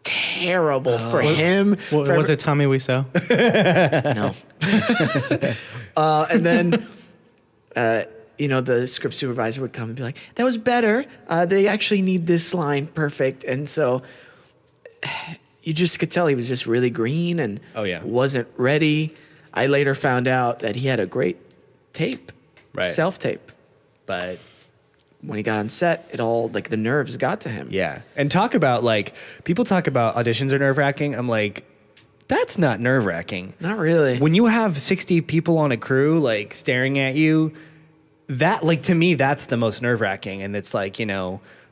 terrible for him. Was it Tommy Wiseau? No. And then, the script supervisor would come and be like, that was better. They actually need this line perfect. And so you just could tell he was just really green and wasn't ready. I later found out that he had a great tape, self-tape. But when he got on set, it all, like, the nerves got to him. Yeah. And talk about, like, people talk about auditions are nerve-wracking. I'm like, that's not nerve-wracking. Not really. When you have 60 people on a crew, like, staring at you, that, like, to me, that's the most nerve-wracking. And it's like,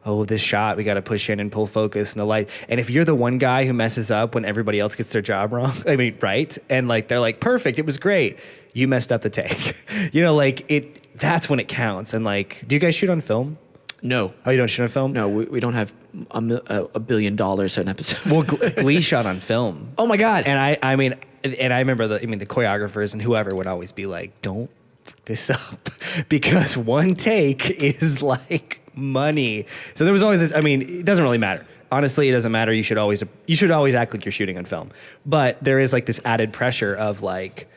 oh, this shot, we got to push in and pull focus and the light. And if you're the one guy who messes up when everybody else gets their job wrong, I mean, right? And like, they're like, perfect, it was great. You messed up the take. That's when it counts. And like, do you guys shoot on film? No. Oh, you don't shoot on film? No, we don't have $1 billion an episode. Well, GLEE shot on film. Oh my God. And I remember the choreographers and whoever would always be like, don't fuck this up, because one take is like money. So there was always this, it doesn't really matter. Honestly, it doesn't matter. You should always act like you're shooting on film. But there is like this added pressure of like,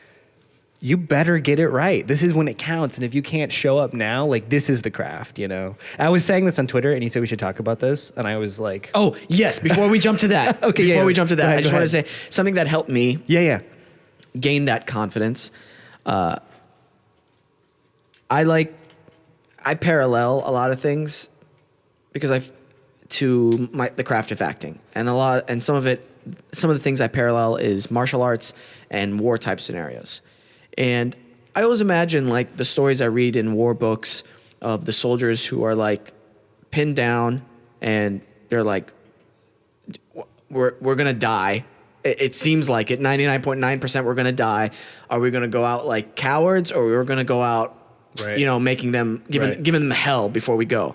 you better get it right. This is when it counts. And if you can't show up now, like, this is the craft, I was saying this on Twitter and you said we should talk about this. And I was like, oh, yes. Before we jump to that. Okay. Before we jump to that, ahead, I just want to say something that helped me. Yeah. Gain that confidence. I parallel a lot of things because the craft of acting, and some of the things I parallel is martial arts and war type scenarios. And I always imagine like the stories I read in war books of the soldiers who are like pinned down and they're like, we're going to die. It seems like it, 99.9% we're going to die. Are we going to go out like cowards, or we're going to go out, making them, giving them hell before we go?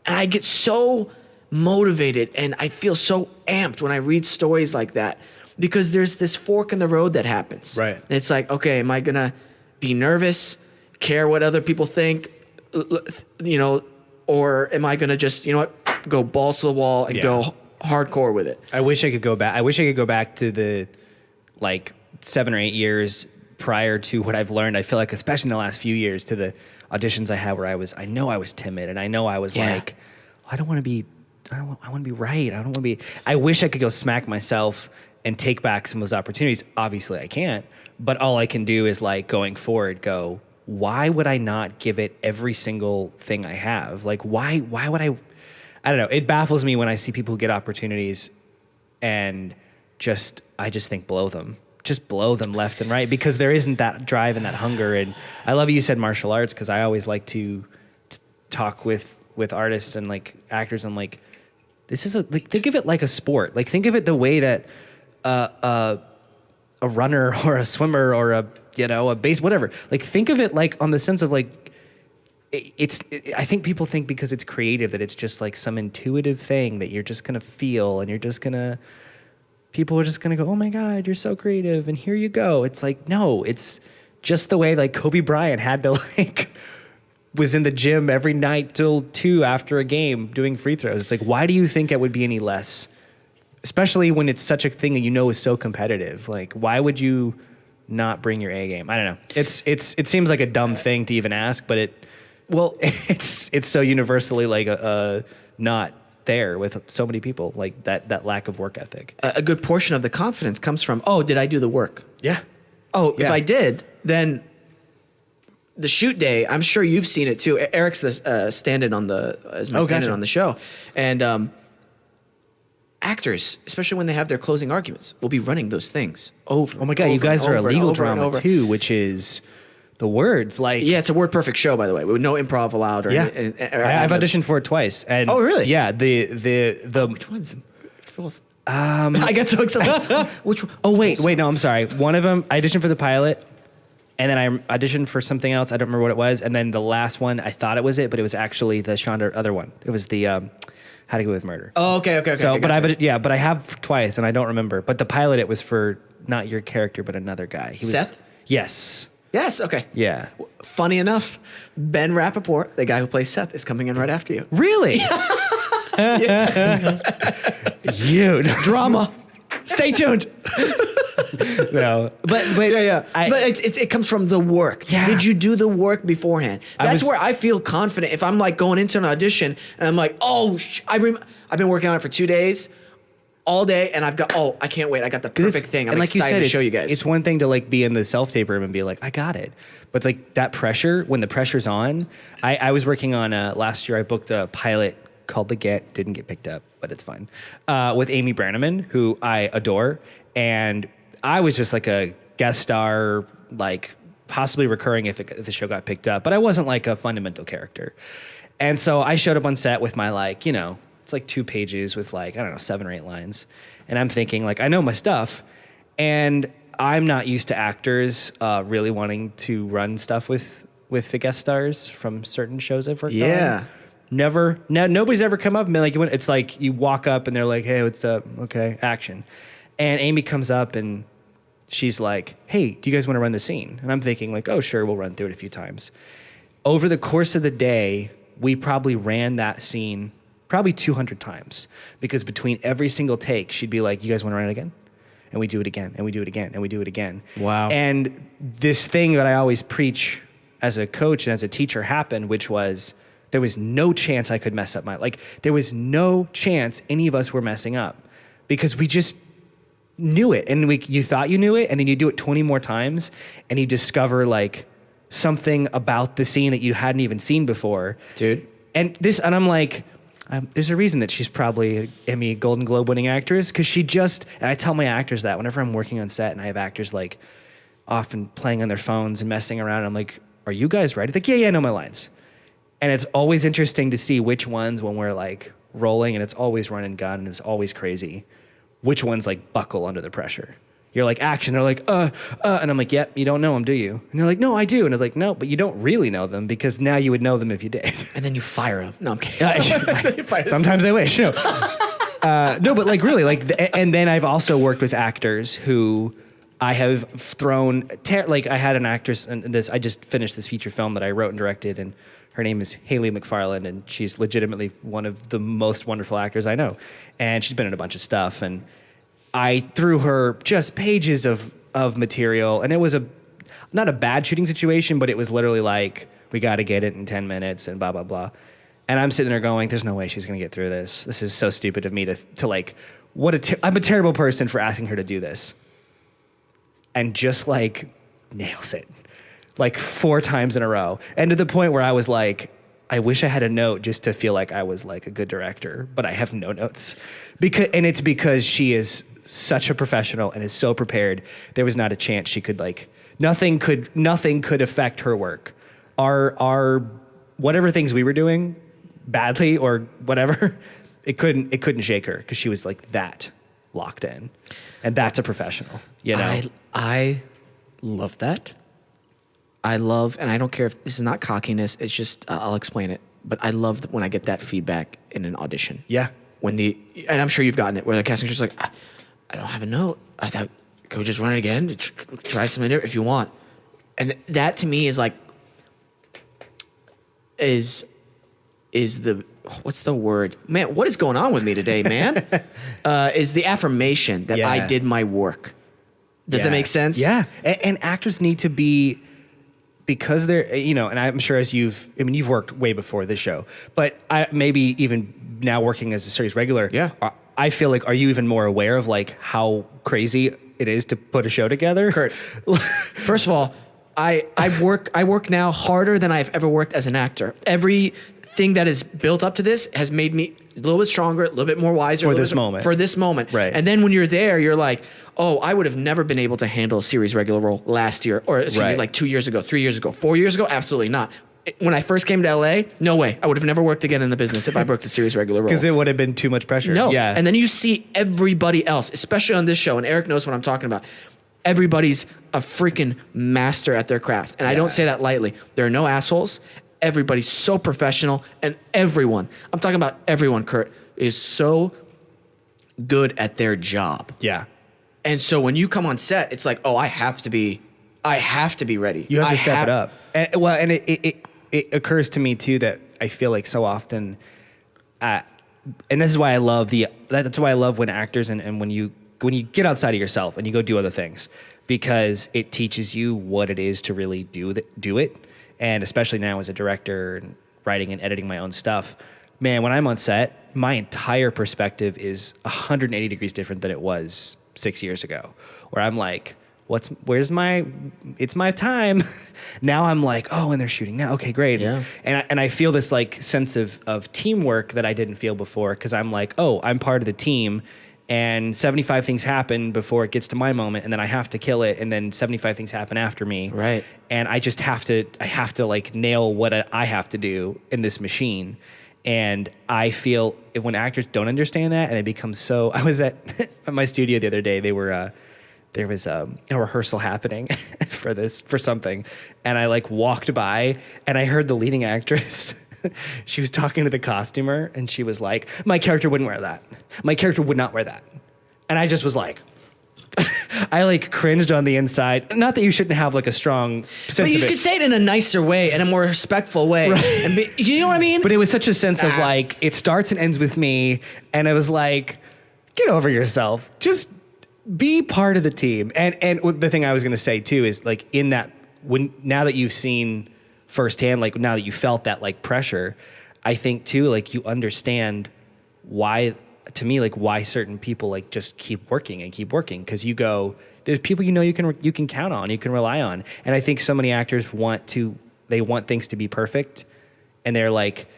And I get so motivated and I feel so amped when I read stories like that, because there's this fork in the road that happens. Right. It's like, okay, am I going to be nervous, care what other people think, or am I going to just, go balls to the wall and go hardcore with it? I wish I could go back. I wish I could go back to the like 7 or 8 years prior to what I've learned. I feel like, especially in the last few years, to the auditions I had where I know I was timid and I know I was like, I want to be right. I wish I could go smack myself and take back some of those opportunities. Obviously I can't, but all I can do is like going forward, why would I not give it every single thing I have? Like, why would I don't know. It baffles me when I see people who get opportunities and I just think blow them. Just blow them left and right, because there isn't that drive and that hunger. And I love you said martial arts, because I always like to talk with artists and like actors. I'm like, this is think of it like a sport. Like, think of it the way that a runner or a swimmer or a base, whatever. Like, think of it like on the sense of like, I think people think because it's creative that it's just like some intuitive thing that you're just gonna feel, and people are just gonna go, oh my God, you're so creative, and here you go. It's like, no, it's just the way like Kobe Bryant had to like was in the gym every night till 2 after a game doing free throws. It's like, why do you think it would be any less? Especially when it's such a thing that is so competitive. Like, why would you not bring your A game? I don't know. It seems like a dumb thing to even ask, but it's so universally like not there with so many people, like that lack of work ethic. A good portion of the confidence comes from, oh, did I do the work? Yeah. Oh, if I did, then the shoot day, I'm sure you've seen it too. Eric's the stand-in on the stand-in on the show, and actors, especially when they have their closing arguments, will be running those things over. Oh my God, you guys are a legal drama too, which is the words like. Yeah, it's a word perfect show, by the way, with no improv allowed. Or I've auditioned for it twice. And oh, really? Yeah. The which ones? I get so excited. Which one? Oh wait, no, I'm sorry. One of them, I auditioned for the pilot, and then I auditioned for something else. I don't remember what it was. And then the last one, I thought it was it, but it was actually the Shonda other one. It was the How to Get Away with Murder. Oh, okay. So, but I have twice, and I don't remember. But the pilot, it was for not your character, but another guy. He was, Seth? Yes. Yes. Okay. Yeah. Funny enough, Ben Rappaport, the guy who plays Seth, is coming in right after you. Really? You Drama. Stay tuned. No, but Yeah. But it comes from the work. Yeah. Did you do the work beforehand? That's where I feel confident. If I'm like going into an audition and I'm like, oh, I've been working on it for 2 days, all day, and I've got, I can't wait. I got the perfect thing. I'm excited to show you guys. It's one thing to like be in the self-tape room and be like, I got it. But it's like that pressure, when the pressure's on. I was working on, last year I booked a pilot called The Get, didn't get picked up, but it's fine, with Amy Brannaman, who I adore. And I was just like a guest star, like possibly recurring if the show got picked up, but I wasn't like a fundamental character. And so I showed up on set with my like, it's like 2 pages with like, I don't know, 7 or 8 lines. And I'm thinking like, I know my stuff. And I'm not used to actors really wanting to run stuff with the guest stars from certain shows I've worked on. Yeah. Nobody's ever come up and been like, it's like you walk up and they're like, hey, what's up? Okay, action. And Amy comes up and she's like, hey, do you guys want to run the scene? And I'm thinking like, oh, sure, we'll run through it a few times. Over the course of the day, we probably ran that scene probably 200 times, because between every single take, she'd be like, you guys want to run it again? And we do it again, and we do it again, and we do it again. Wow. And this thing that I always preach as a coach and as a teacher happened, which was there was no chance I could mess up there was no chance any of us were messing up, because we just knew it. And you thought you knew it, and then you do it 20 more times, and you discover like something about the scene that you hadn't even seen before. Dude. And I'm like, there's a reason that she's probably an Emmy Golden Globe winning actress, because and I tell my actors that whenever I'm working on set and I have actors like often playing on their phones and messing around, I'm like, are you guys ready? Like, yeah, I know my lines. And it's always interesting to see which ones, when we're like rolling and it's always run and gun and it's always crazy, which ones like buckle under the pressure. You're like, action. They're like, and I'm like, yep, you don't know them, do you? And they're like, no, I do. And I was like, no, but you don't really know them, because now you would know them if you did. And then you fire them. No, I'm kidding. Sometimes I wish. No, but like really, and then I've also worked with actors who I have thrown, like I had an actress in this, I just finished this feature film that I wrote and directed, and her name is Haley McFarland, and she's legitimately one of the most wonderful actors I know. And she's been in a bunch of stuff, and I threw her just pages of material, and it was not a bad shooting situation, but it was literally like, we got to get it in 10 minutes and blah, blah, blah. And I'm sitting there going, there's no way she's going to get through this. This is so stupid of me to like, I'm a terrible person for asking her to do this. And just like nails it like 4 times in a row. And to the point where I was like, I wish I had a note just to feel like I was like a good director, but I have no notes. It's because she is such a professional and is so prepared. There was not a chance she could like, nothing could affect her work. Our whatever things we were doing badly or whatever, it couldn't shake her, because she was like that locked in. And that's a professional, I love that. And I don't care if this is not cockiness, it's just, I'll explain it. But I love when I get that feedback in an audition. Yeah. And I'm sure you've gotten it, where the casting director's like, I don't have a note. I thought, can we just run it again? Try something different if you want. And that to me is like, is the, what's the word? Man, what is going on with me today, man? Is the affirmation that I did my work. Does that make sense? Yeah. And actors need to be, because they're, and I'm sure you've worked way before this show, but maybe even now working as a series regular, I feel like, are you even more aware of like how crazy it is to put a show together? Kurt, first of all, I work now harder than I've ever worked as an actor. Everything that is built up to this has made me a little bit stronger, a little bit more wiser. For this moment. For this moment. Right. And then when you're there, you're like, oh, I would have never been able to handle a series regular role last year, or excuse me, Right. like 2 years ago, 3 years ago, 4 years ago. Absolutely not. When I first came to LA, no way. I would have never worked again in the business if I worked a series regular role. Because it would have been too much pressure. No. Yeah. And then you see everybody else, especially on this show, and Eric knows what I'm talking about. Everybody's a freaking master at their craft. And I don't say that lightly. There are no assholes. Everybody's so professional. And everyone, I'm talking about everyone, Kurt, is so good at their job. Yeah. And so when you come on set, it's like, oh, I have to be ready. You have to step it up. And it occurs to me too that I feel like so often, and this is why I love that's why I love when actors and when you get outside of yourself and you go do other things, because it teaches you what it is to really do it. And especially now as a director and writing and editing my own stuff, man, when I'm on set, my entire perspective is 180 degrees different than it was 6 years ago, where I'm like, it's my time. Now I'm like, oh, and they're shooting now. Okay, great. Yeah. And I feel this like sense of teamwork that I didn't feel before, because I'm like, oh, I'm part of the team, and 75 things happen before it gets to my moment, and then I have to kill it, and then 75 things happen after me. Right. And I have to like nail what I have to do in this machine. And I feel when actors don't understand that, and it becomes so. I was at my studio the other day. There was a rehearsal happening for something, and I like walked by and I heard the leading actress. She was talking to the costumer, and she was like, "My character wouldn't wear that. My character would not wear that." And I just was like, I like cringed on the inside. Not that you shouldn't have like a strong sense But you of it. could say it in a nicer way, in a more respectful way. Right. And you know what I mean? But it was such a sense of like, it starts and ends with me. And I was like, get over yourself. Just be part of the team. And the thing I was going to say too is like, in that, now that you've seen firsthand, like now that you felt that like pressure, I think too, like you understand why, to me, like why certain people like just keep working. Cause you go, there's people, you can count on, you can rely on. And I think so many actors want things to be perfect. And they're like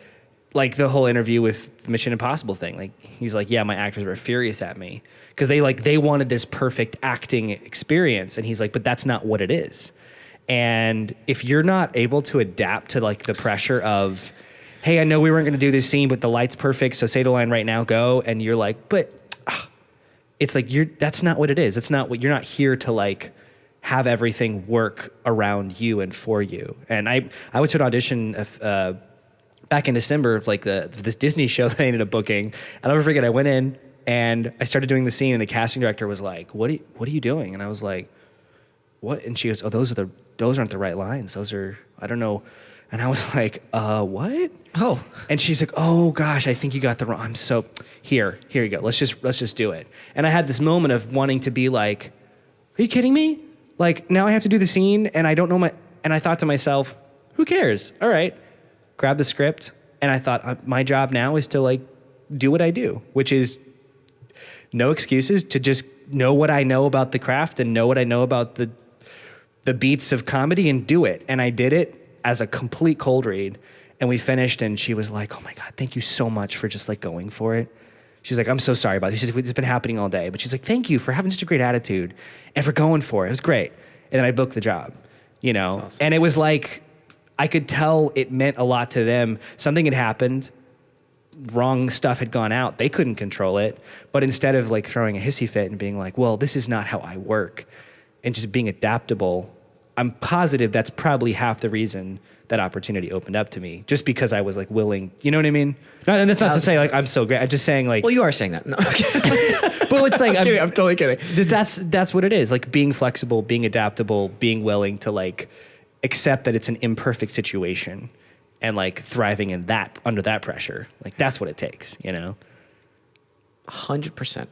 the whole interview with Mission Impossible thing. Like, he's like, yeah, my actors were furious at me because they wanted this perfect acting experience. And he's like, but that's not what it is. And if you're not able to adapt to like the pressure of, hey, I know we weren't going to do this scene, but the light's perfect, so say the line right now, go. And you're like, but it's like, that's not what it is. It's not what, you're not here to like have everything work around you and for you. And I went to an audition back in December of like this Disney show that I ended up booking. I'll never forget, I went in and I started doing the scene, and the casting director was like, what are you doing? And I was like, what? And she goes, oh, those aren't the right lines. Those are, I don't know. And I was like, what? Oh. And she's like, oh gosh, I think you got the wrong. I'm so, here you go. Let's just do it. And I had this moment of wanting to be like, are you kidding me? Like, now I have to do the scene and I don't know and I thought to myself, who cares? All right. Grab the script. And I thought, my job now is to like do what I do, which is no excuses, to just know what I know about the craft and know what I know about the beats of comedy and do it. And I did it as a complete cold read, and we finished, and she was like, oh my God, thank you so much for just like going for it. She's like, I'm so sorry about it. She's like, it's been happening all day, but she's like, thank you for having such a great attitude and for going for it. It was great. And then I booked the job, you know? That's awesome. And it was like, I could tell it meant a lot to them. Something had happened, wrong stuff had gone out. They couldn't control it. But instead of like throwing a hissy fit and being like, well, this is not how I work, and just being adaptable, I'm positive that's probably half the reason that opportunity opened up to me, just because I was like willing, you know what I mean? And that's not to say like I'm so great. I'm just saying like. Well, you are saying that. No, okay. But it's like I'm totally kidding. That's what it is. Like being flexible, being adaptable, being willing to like accept that it's an imperfect situation, and like thriving in that under that pressure. Like that's what it takes, you know. 100%.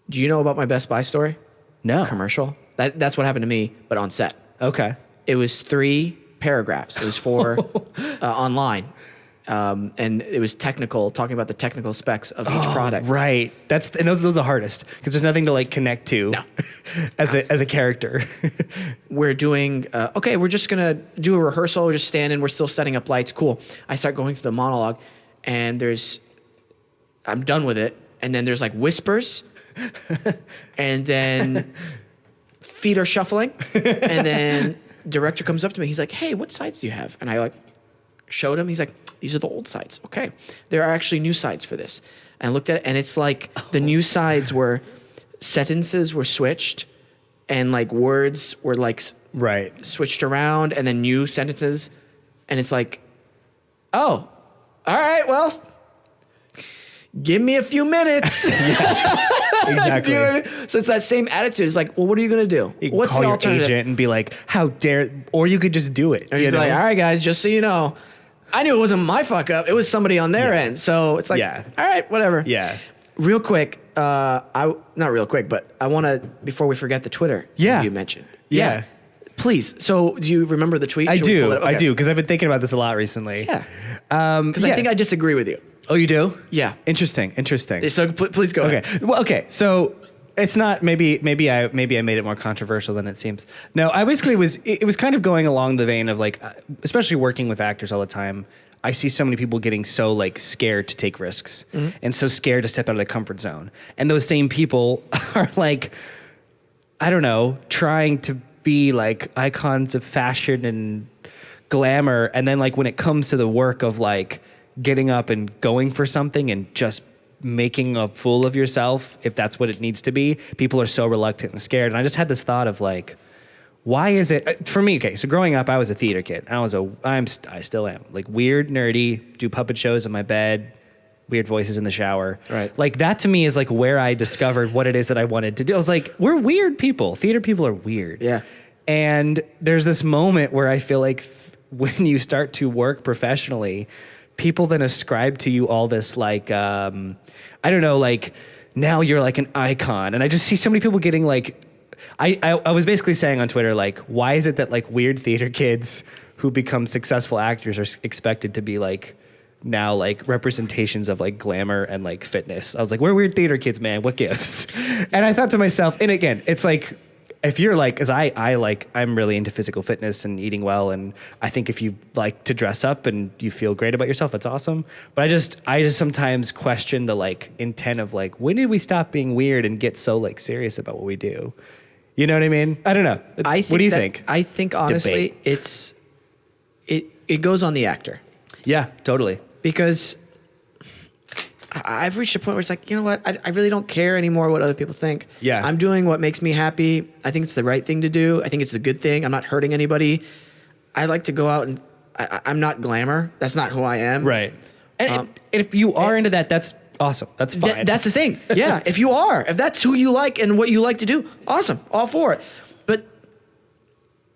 Do you know about my Best Buy story? No. Commercial. That's what happened to me, but on set. Okay. It was 3 paragraphs. It was for online. and it was technical, talking about the technical specs of each product. Right. And those are the hardest because there's nothing to like connect to as a character. We're doing, okay, we're just going to do a rehearsal. We're just standing. We're still setting up lights. Cool. I start going through the monologue and I'm done with it. And then there's like whispers and then feet are shuffling. And then director comes up to me. He's like, hey, what sides do you have? And I like showed him. He's like, these are the old sides. Okay. There are actually new sides for this. And I looked at it and it's like the new sides were sentences were switched and like words were like switched around and then new sentences. And it's like, oh, all right, well, give me a few minutes. Exactly. Do you know what I mean? So it's that same attitude. It's like, well, what are you going to do? You can What's call the your alternative? agent and be like, how dare, or you could just do it. Or just be like, all right, guys, just so you know, I knew it wasn't my fuck up. It was somebody on their end. So it's like, all right, whatever. Yeah. Real quick, not real quick, but I want to, before we forget the Twitter you mentioned. Yeah. Please. So do you remember the tweet? I Should we pull do. it up? Okay. I do. Because I've been thinking about this a lot recently. Yeah. Because I think I disagree with you. Oh, you do? Yeah. Interesting. So please go ahead. Okay. Well, okay. So it's not maybe I made it more controversial than it seems. No, I basically it was kind of going along the vein of like, especially working with actors all the time. I see so many people getting so like scared to take risks and so scared to step out of their comfort zone. And those same people are like, I don't know, trying to be like icons of fashion and glamour. And then like when it comes to the work of like getting up and going for something and just making a fool of yourself, if that's what it needs to be, people are so reluctant and scared. And I just had this thought of like, why is it for me? Okay, so growing up, I was a theater kid. I still am like weird, nerdy, do puppet shows in my bed, weird voices in the shower. Right. Like that to me is like where I discovered what it is that I wanted to do. I was like, we're weird people. Theater people are weird. Yeah. And there's this moment where I feel like when you start to work professionally, people then ascribe to you all this like, I don't know, like now you're like an icon. And I just see so many people getting like, I was basically saying on Twitter, like, why is it that like weird theater kids who become successful actors are expected to be like now like representations of like glamour and like fitness? I was like, we're weird theater kids, man. What gives? And I thought to myself, and again, it's like, if you're like, cause I'm really into physical fitness and eating well. And I think if you like to dress up and you feel great about yourself, that's awesome. But I just sometimes question the like intent of like, when did we stop being weird and get so like serious about what we do? You know what I mean? I don't know. What do you think? I think honestly, it goes on the actor. Yeah, totally. Because I've reached a point where it's like, you know what? I really don't care anymore what other people think. Yeah. I'm doing what makes me happy. I think it's the right thing to do. I think it's the good thing. I'm not hurting anybody. I like to go out and I'm not glamour. That's not who I am. Right. And if you are into that, that's awesome. That's fine. That's the thing. Yeah. If that's who you like and what you like to do, awesome. All for it. But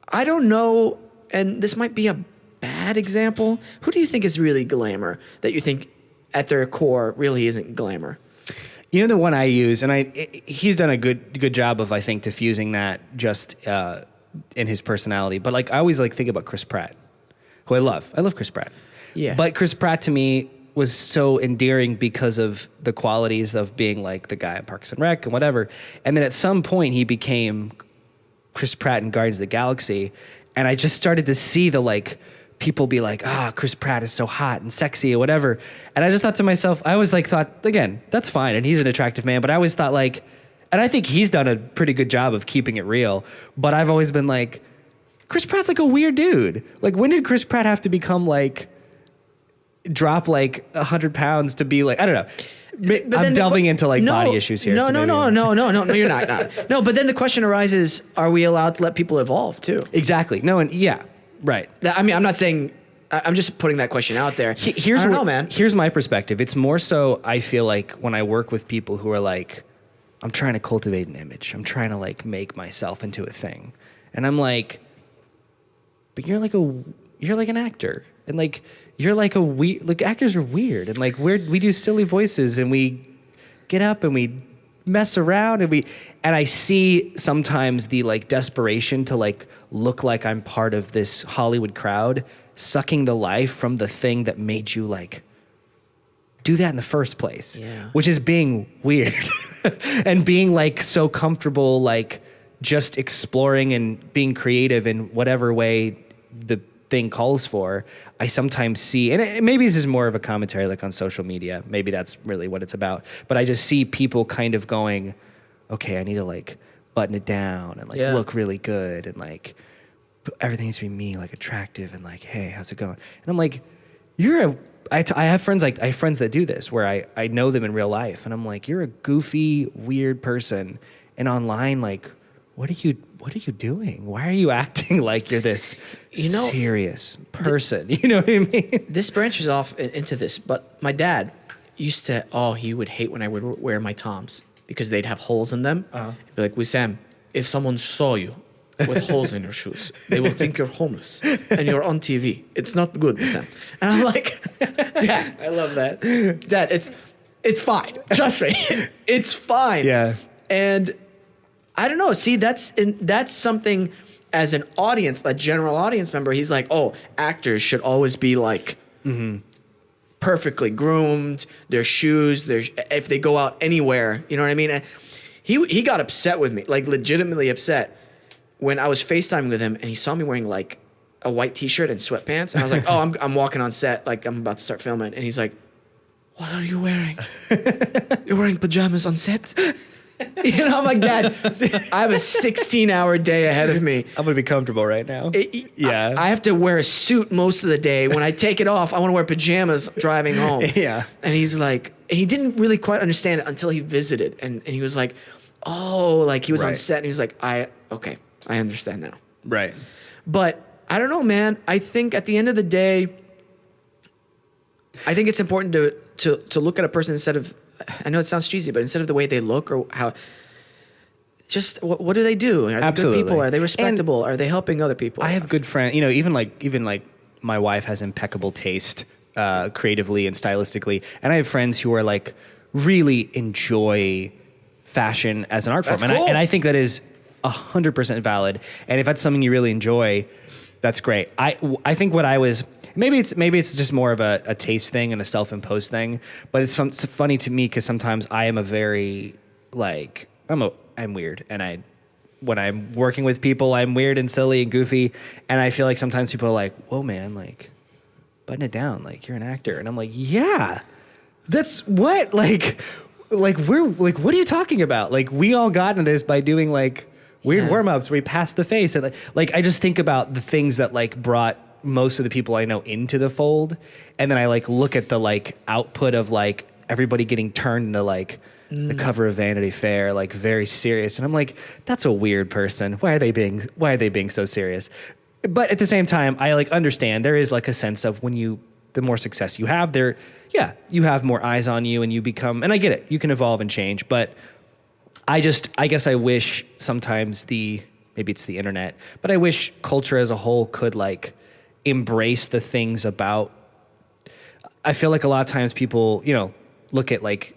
I don't know, and this might be a bad example. Who do you think is really glamour that you think at their core really isn't glamour? You know, the one I use, and he's done a good job of, I think, diffusing that just in his personality. But like, I always like think about Chris Pratt, who I love. I love Chris Pratt. Yeah. But Chris Pratt to me was so endearing because of the qualities of being like the guy in Parks and Rec and whatever. And then at some point he became Chris Pratt in Guardians of the Galaxy. And I just started to see the like, people be like, Chris Pratt is so hot and sexy or whatever. And I just thought to myself, I always like thought, again, that's fine. And he's an attractive man, but I always thought like, and I think he's done a pretty good job of keeping it real, but I've always been like, Chris Pratt's like a weird dude. Like when did Chris Pratt have to become like, drop like 100 pounds to be like, I don't know. But I'm delving into like body issues here. No, you're not. No, but then the question arises, are we allowed to let people evolve too? Exactly. No, and yeah, right. I mean, I'm not saying, I'm just putting that question out there. I don't know, man. Here's my perspective. It's more so I feel like when I work with people who are like, I'm trying to cultivate an image. I'm trying to like make myself into a thing. And I'm like, but you're like an actor. And like, you're like like actors are weird. And like we do silly voices and we get up and we mess around and I see sometimes the like desperation to like look like I'm part of this Hollywood crowd sucking the life from the thing that made you like do that in the first place. Yeah. Which is being weird and being like so comfortable, like just exploring and being creative in whatever way the thing calls for. I sometimes see, and maybe this is more of a commentary like on social media. Maybe that's really what it's about. But I just see people kind of going, okay, I need to like button it down and like look really good and like everything needs to be me, like attractive and like, hey, how's it going? And I'm like, I have friends that do this where I know them in real life and I'm like, you're a goofy, weird person. And online, like, what are you doing? Why are you acting like you're this serious person? You know what I mean? This branches off into this, but my dad used to, he would hate when I would wear my Toms because they'd have holes in them. He'd be like, Wesam, if someone saw you with holes in your shoes, they will think you're homeless and you're on TV. It's not good, Wesam. And I'm like, Dad, I love that. Dad, it's fine. Trust me. It's fine. Yeah. And I don't know. See, that's something as an audience, a general audience member, he's like, actors should always be like perfectly groomed, their shoes, if they go out anywhere, you know what I mean? And he got upset with me, like legitimately upset when I was FaceTiming with him and he saw me wearing like a white t-shirt and sweatpants. And I was like, I'm walking on set, like I'm about to start filming. And he's like, what are you wearing? You're wearing pajamas on set? You know, I'm like, Dad, I have a 16-hour day ahead of me. I'm going to be comfortable right now. Yeah. I have to wear a suit most of the day. When I take it off, I want to wear pajamas driving home. Yeah. And he's like, and he didn't really quite understand it until he visited. And he was like, like he was on set and he was like, okay, I understand now. Right. But I don't know, man. I think at the end of the day, I think it's important to look at a person instead of, I know it sounds cheesy, but instead of the way they look or how, just what do they do? Are they good people? Are they respectable? Are they helping other people? I have good friends, you know, even like my wife has impeccable taste creatively and stylistically. And I have friends who are like really enjoy fashion as an art form. Cool. And I think that is 100% valid. And if that's something you really enjoy, that's great. I think what I was, maybe it's just more of a taste thing and a self-imposed thing, but it's funny to me because sometimes I am a very like I'm weird, and when I'm working with people, I'm weird and silly and goofy, and I feel like sometimes people are like, "Whoa, man, like button it down, like you're an actor," and I'm like, "Yeah, that's what like we're like, what are you talking about? Like we all got into this by doing like weird warm-ups where we pass the face, and like I just think about the things that like brought most of the people I know into the fold, and then I like look at the like output of like everybody getting turned into like the cover of Vanity Fair, like very serious, and I'm like, that's a weird person. Why are they being so serious? But at the same time, I like understand there is like a sense of the more success you have, you have more eyes on you, and you become, and I get it, you can evolve and change, but I guess I wish sometimes maybe it's the internet, but I wish culture as a whole could like embrace the things about, I feel like a lot of times people, you know, look at like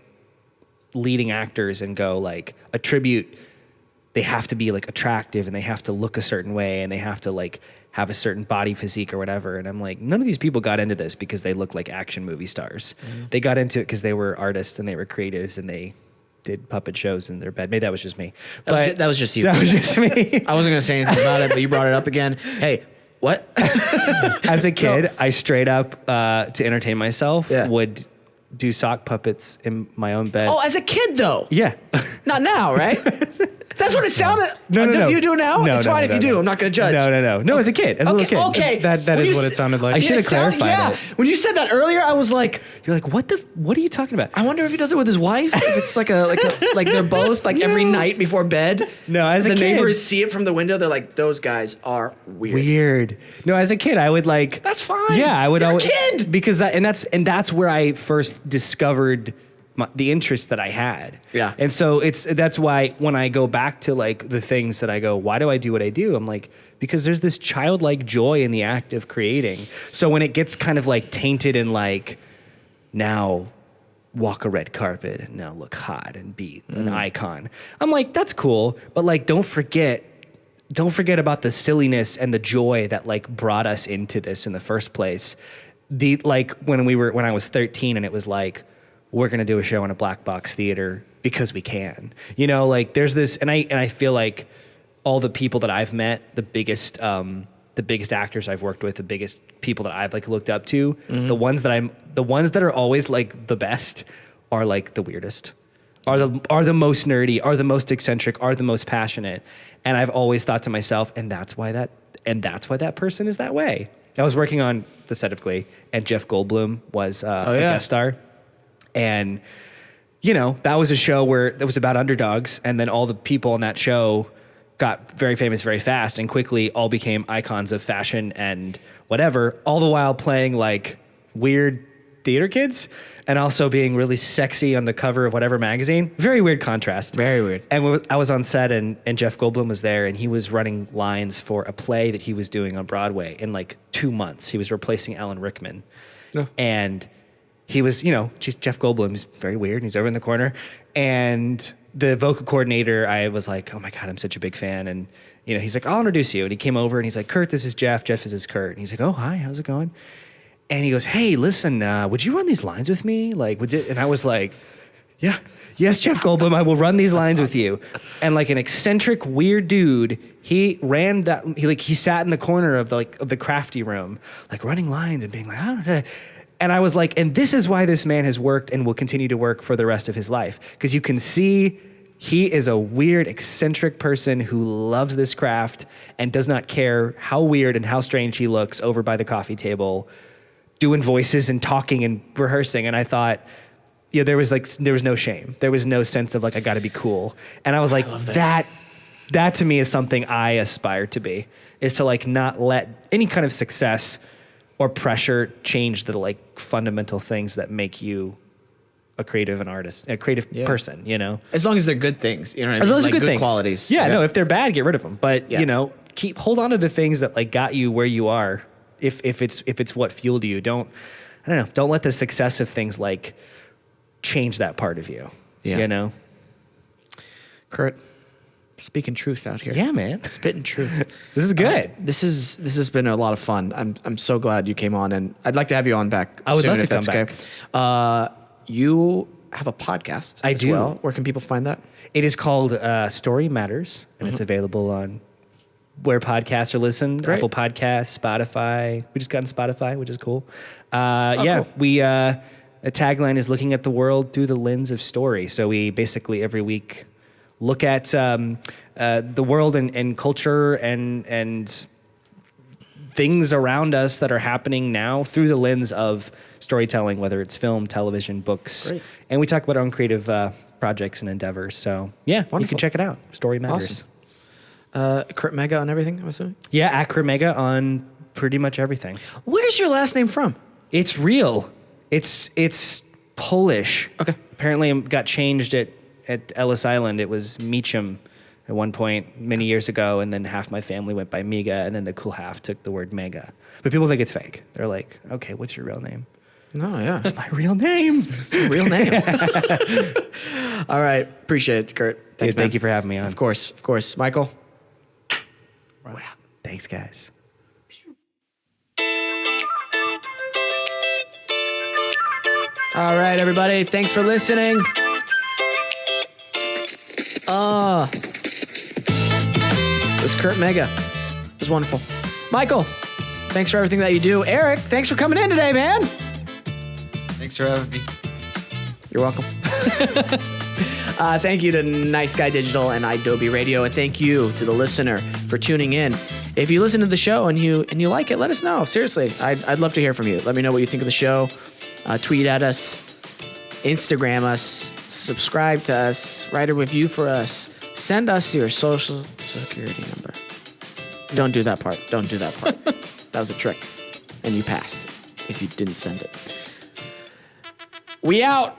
leading actors and go like they have to be like attractive and they have to look a certain way and they have to like have a certain body physique or whatever. And I'm like, none of these people got into this because they look like action movie stars. They got into it because they were artists and they were creatives and they did puppet shows in their bed. Maybe that was just me. That was just you. That was just me. I wasn't going to say anything about it, but you brought it up again. Hey, what? As a kid, I straight up, to entertain myself, Yeah. would do sock puppets in my own bed. As a kid though. Yeah. Not now, right? That's what it sounded. No. You do now? No, it's no, fine no, if you do. no. I'm not going to judge. No. No, as a kid. As a little kid. Okay. That When is you what it sounded like. I should have clarified it. When you said that earlier, I was like, You're like, what are you talking about? I wonder if he does it with his wife. If it's like they're both like every night before bed. No, as a the kid. neighbors see it from the window. They're like, those guys are weird. No, as a kid, I would like. That's fine. Yeah, I would You're always. a kid. Because that's where I first discovered the interest that I had. Yeah. And so that's why when I go back to like the things that I go, why do I do what I do? I'm like, because there's this childlike joy in the act of creating. So when it gets kind of like tainted and like, now walk a red carpet and now look hot and be an icon, I'm like, that's cool. But like, don't forget don't forget about the silliness and the joy that like brought us into this in the first place. Like when I was 13 and it was like, we're going to do a show in a black box theater because we can, you know, like there's this, and I feel like all the people that I've met, the biggest actors I've worked with, the biggest people that I've like looked up to, the ones that are always like the best are like the weirdest, are the most nerdy, are the most eccentric, are the most passionate. And I've always thought to myself, and that's why that person is that way. I was working on the set of Glee, and Jeff Goldblum was a guest star. And, you know, that was a show where it was about underdogs, and then all the people on that show got very famous very fast and quickly all became icons of fashion and whatever, all the while playing like weird theater kids and also being really sexy on the cover of whatever magazine. Very weird contrast. Very weird. And I was on set and Jeff Goldblum was there, and he was running lines for a play that he was doing on Broadway in like 2 months. He was replacing Alan Rickman. Yeah. And he was, you know, just Jeff Goldblum is very weird, and he's over in the corner. And the vocal coordinator, I was like, oh my God, I'm such a big fan. And, you know, he's like, I'll introduce you. And he came over and he's like, Kurt, this is Jeff. Jeff, this is Kurt. And he's like, oh, hi, how's it going? And he goes, hey, listen, would you run these lines with me? Like, would you? And I was like, yeah, yes, Jeff Goldblum, I will run these lines with you. And like an eccentric, weird dude, he ran that, he sat in the corner of the crafty room, like running lines and being like, I don't know. And I was like, and this is why this man has worked and will continue to work for the rest of his life. Because you can see he is a weird, eccentric person who loves this craft and does not care how weird and how strange he looks over by the coffee table, doing voices and talking and rehearsing. And I thought, yeah, there was no shame. There was no sense of like, I gotta be cool. And I was like, that to me is something I aspire to be, is to like not let any kind of success or pressure change the like fundamental things that make you a creative person, you know? As long as they're good things, you know what I mean? As long as like they're good things. Qualities. Yeah, no, if they're bad, get rid of them. But, Yeah. you know, hold on to the things that like got you where you are. If it's what fueled you, don't let the success of things like change that part of you, you know? Kurt, speaking truth out here. Yeah, man. Spitting truth. This is good. This has been a lot of fun. I'm so glad you came on, and I'd like to have you on back. I would soon, love to if come that's okay. You have a podcast I as do. well. Where can people find that? It is called Story Matters, and it's available on where podcasts are listened. Great. Apple Podcasts, Spotify. We just got on Spotify, which is cool. Cool. We a tagline is looking at the world through the lens of story. So we basically every week look at the world and culture and things around us that are happening now through the lens of storytelling, whether it's film, television, books. Great. And we talk about our own creative projects and endeavors. So yeah, you Wonderful. can check it out. Story Matters. Awesome. CURT MEGA on everything, I'm assuming? Yeah, at CURT MEGA on pretty much everything. Where's your last name from? It's real. It's Polish. Okay. Apparently it got changed at Ellis Island. It was Meacham at one point many years ago, and then half my family went by Mega, and then the cool half took the word Mega. But people think it's fake. They're like, okay, what's your real name? No, yeah. It's my real name. It's your real name. All right. Appreciate it, Kurt. Thanks, Thank man. you for having me on. Of course. Michael? Wow. Thanks, guys. All right, everybody. Thanks for listening. It was CURT MEGA. It was wonderful. Michael, thanks for everything that you do. Eric, thanks for coming in today, man. Thanks for having me. You're welcome. Thank you to Nice Guy Digital and Adobe Radio, and thank you to the listener for tuning in. If you listen to the show and you like it, let us know. Seriously, I'd love to hear from you. Let me know what you think of the show. Tweet at us, Instagram us, subscribe to us, write a review for us, send us your social security number. Don't do that part. Don't do that part. That was a trick, and you passed if you didn't send it. We out.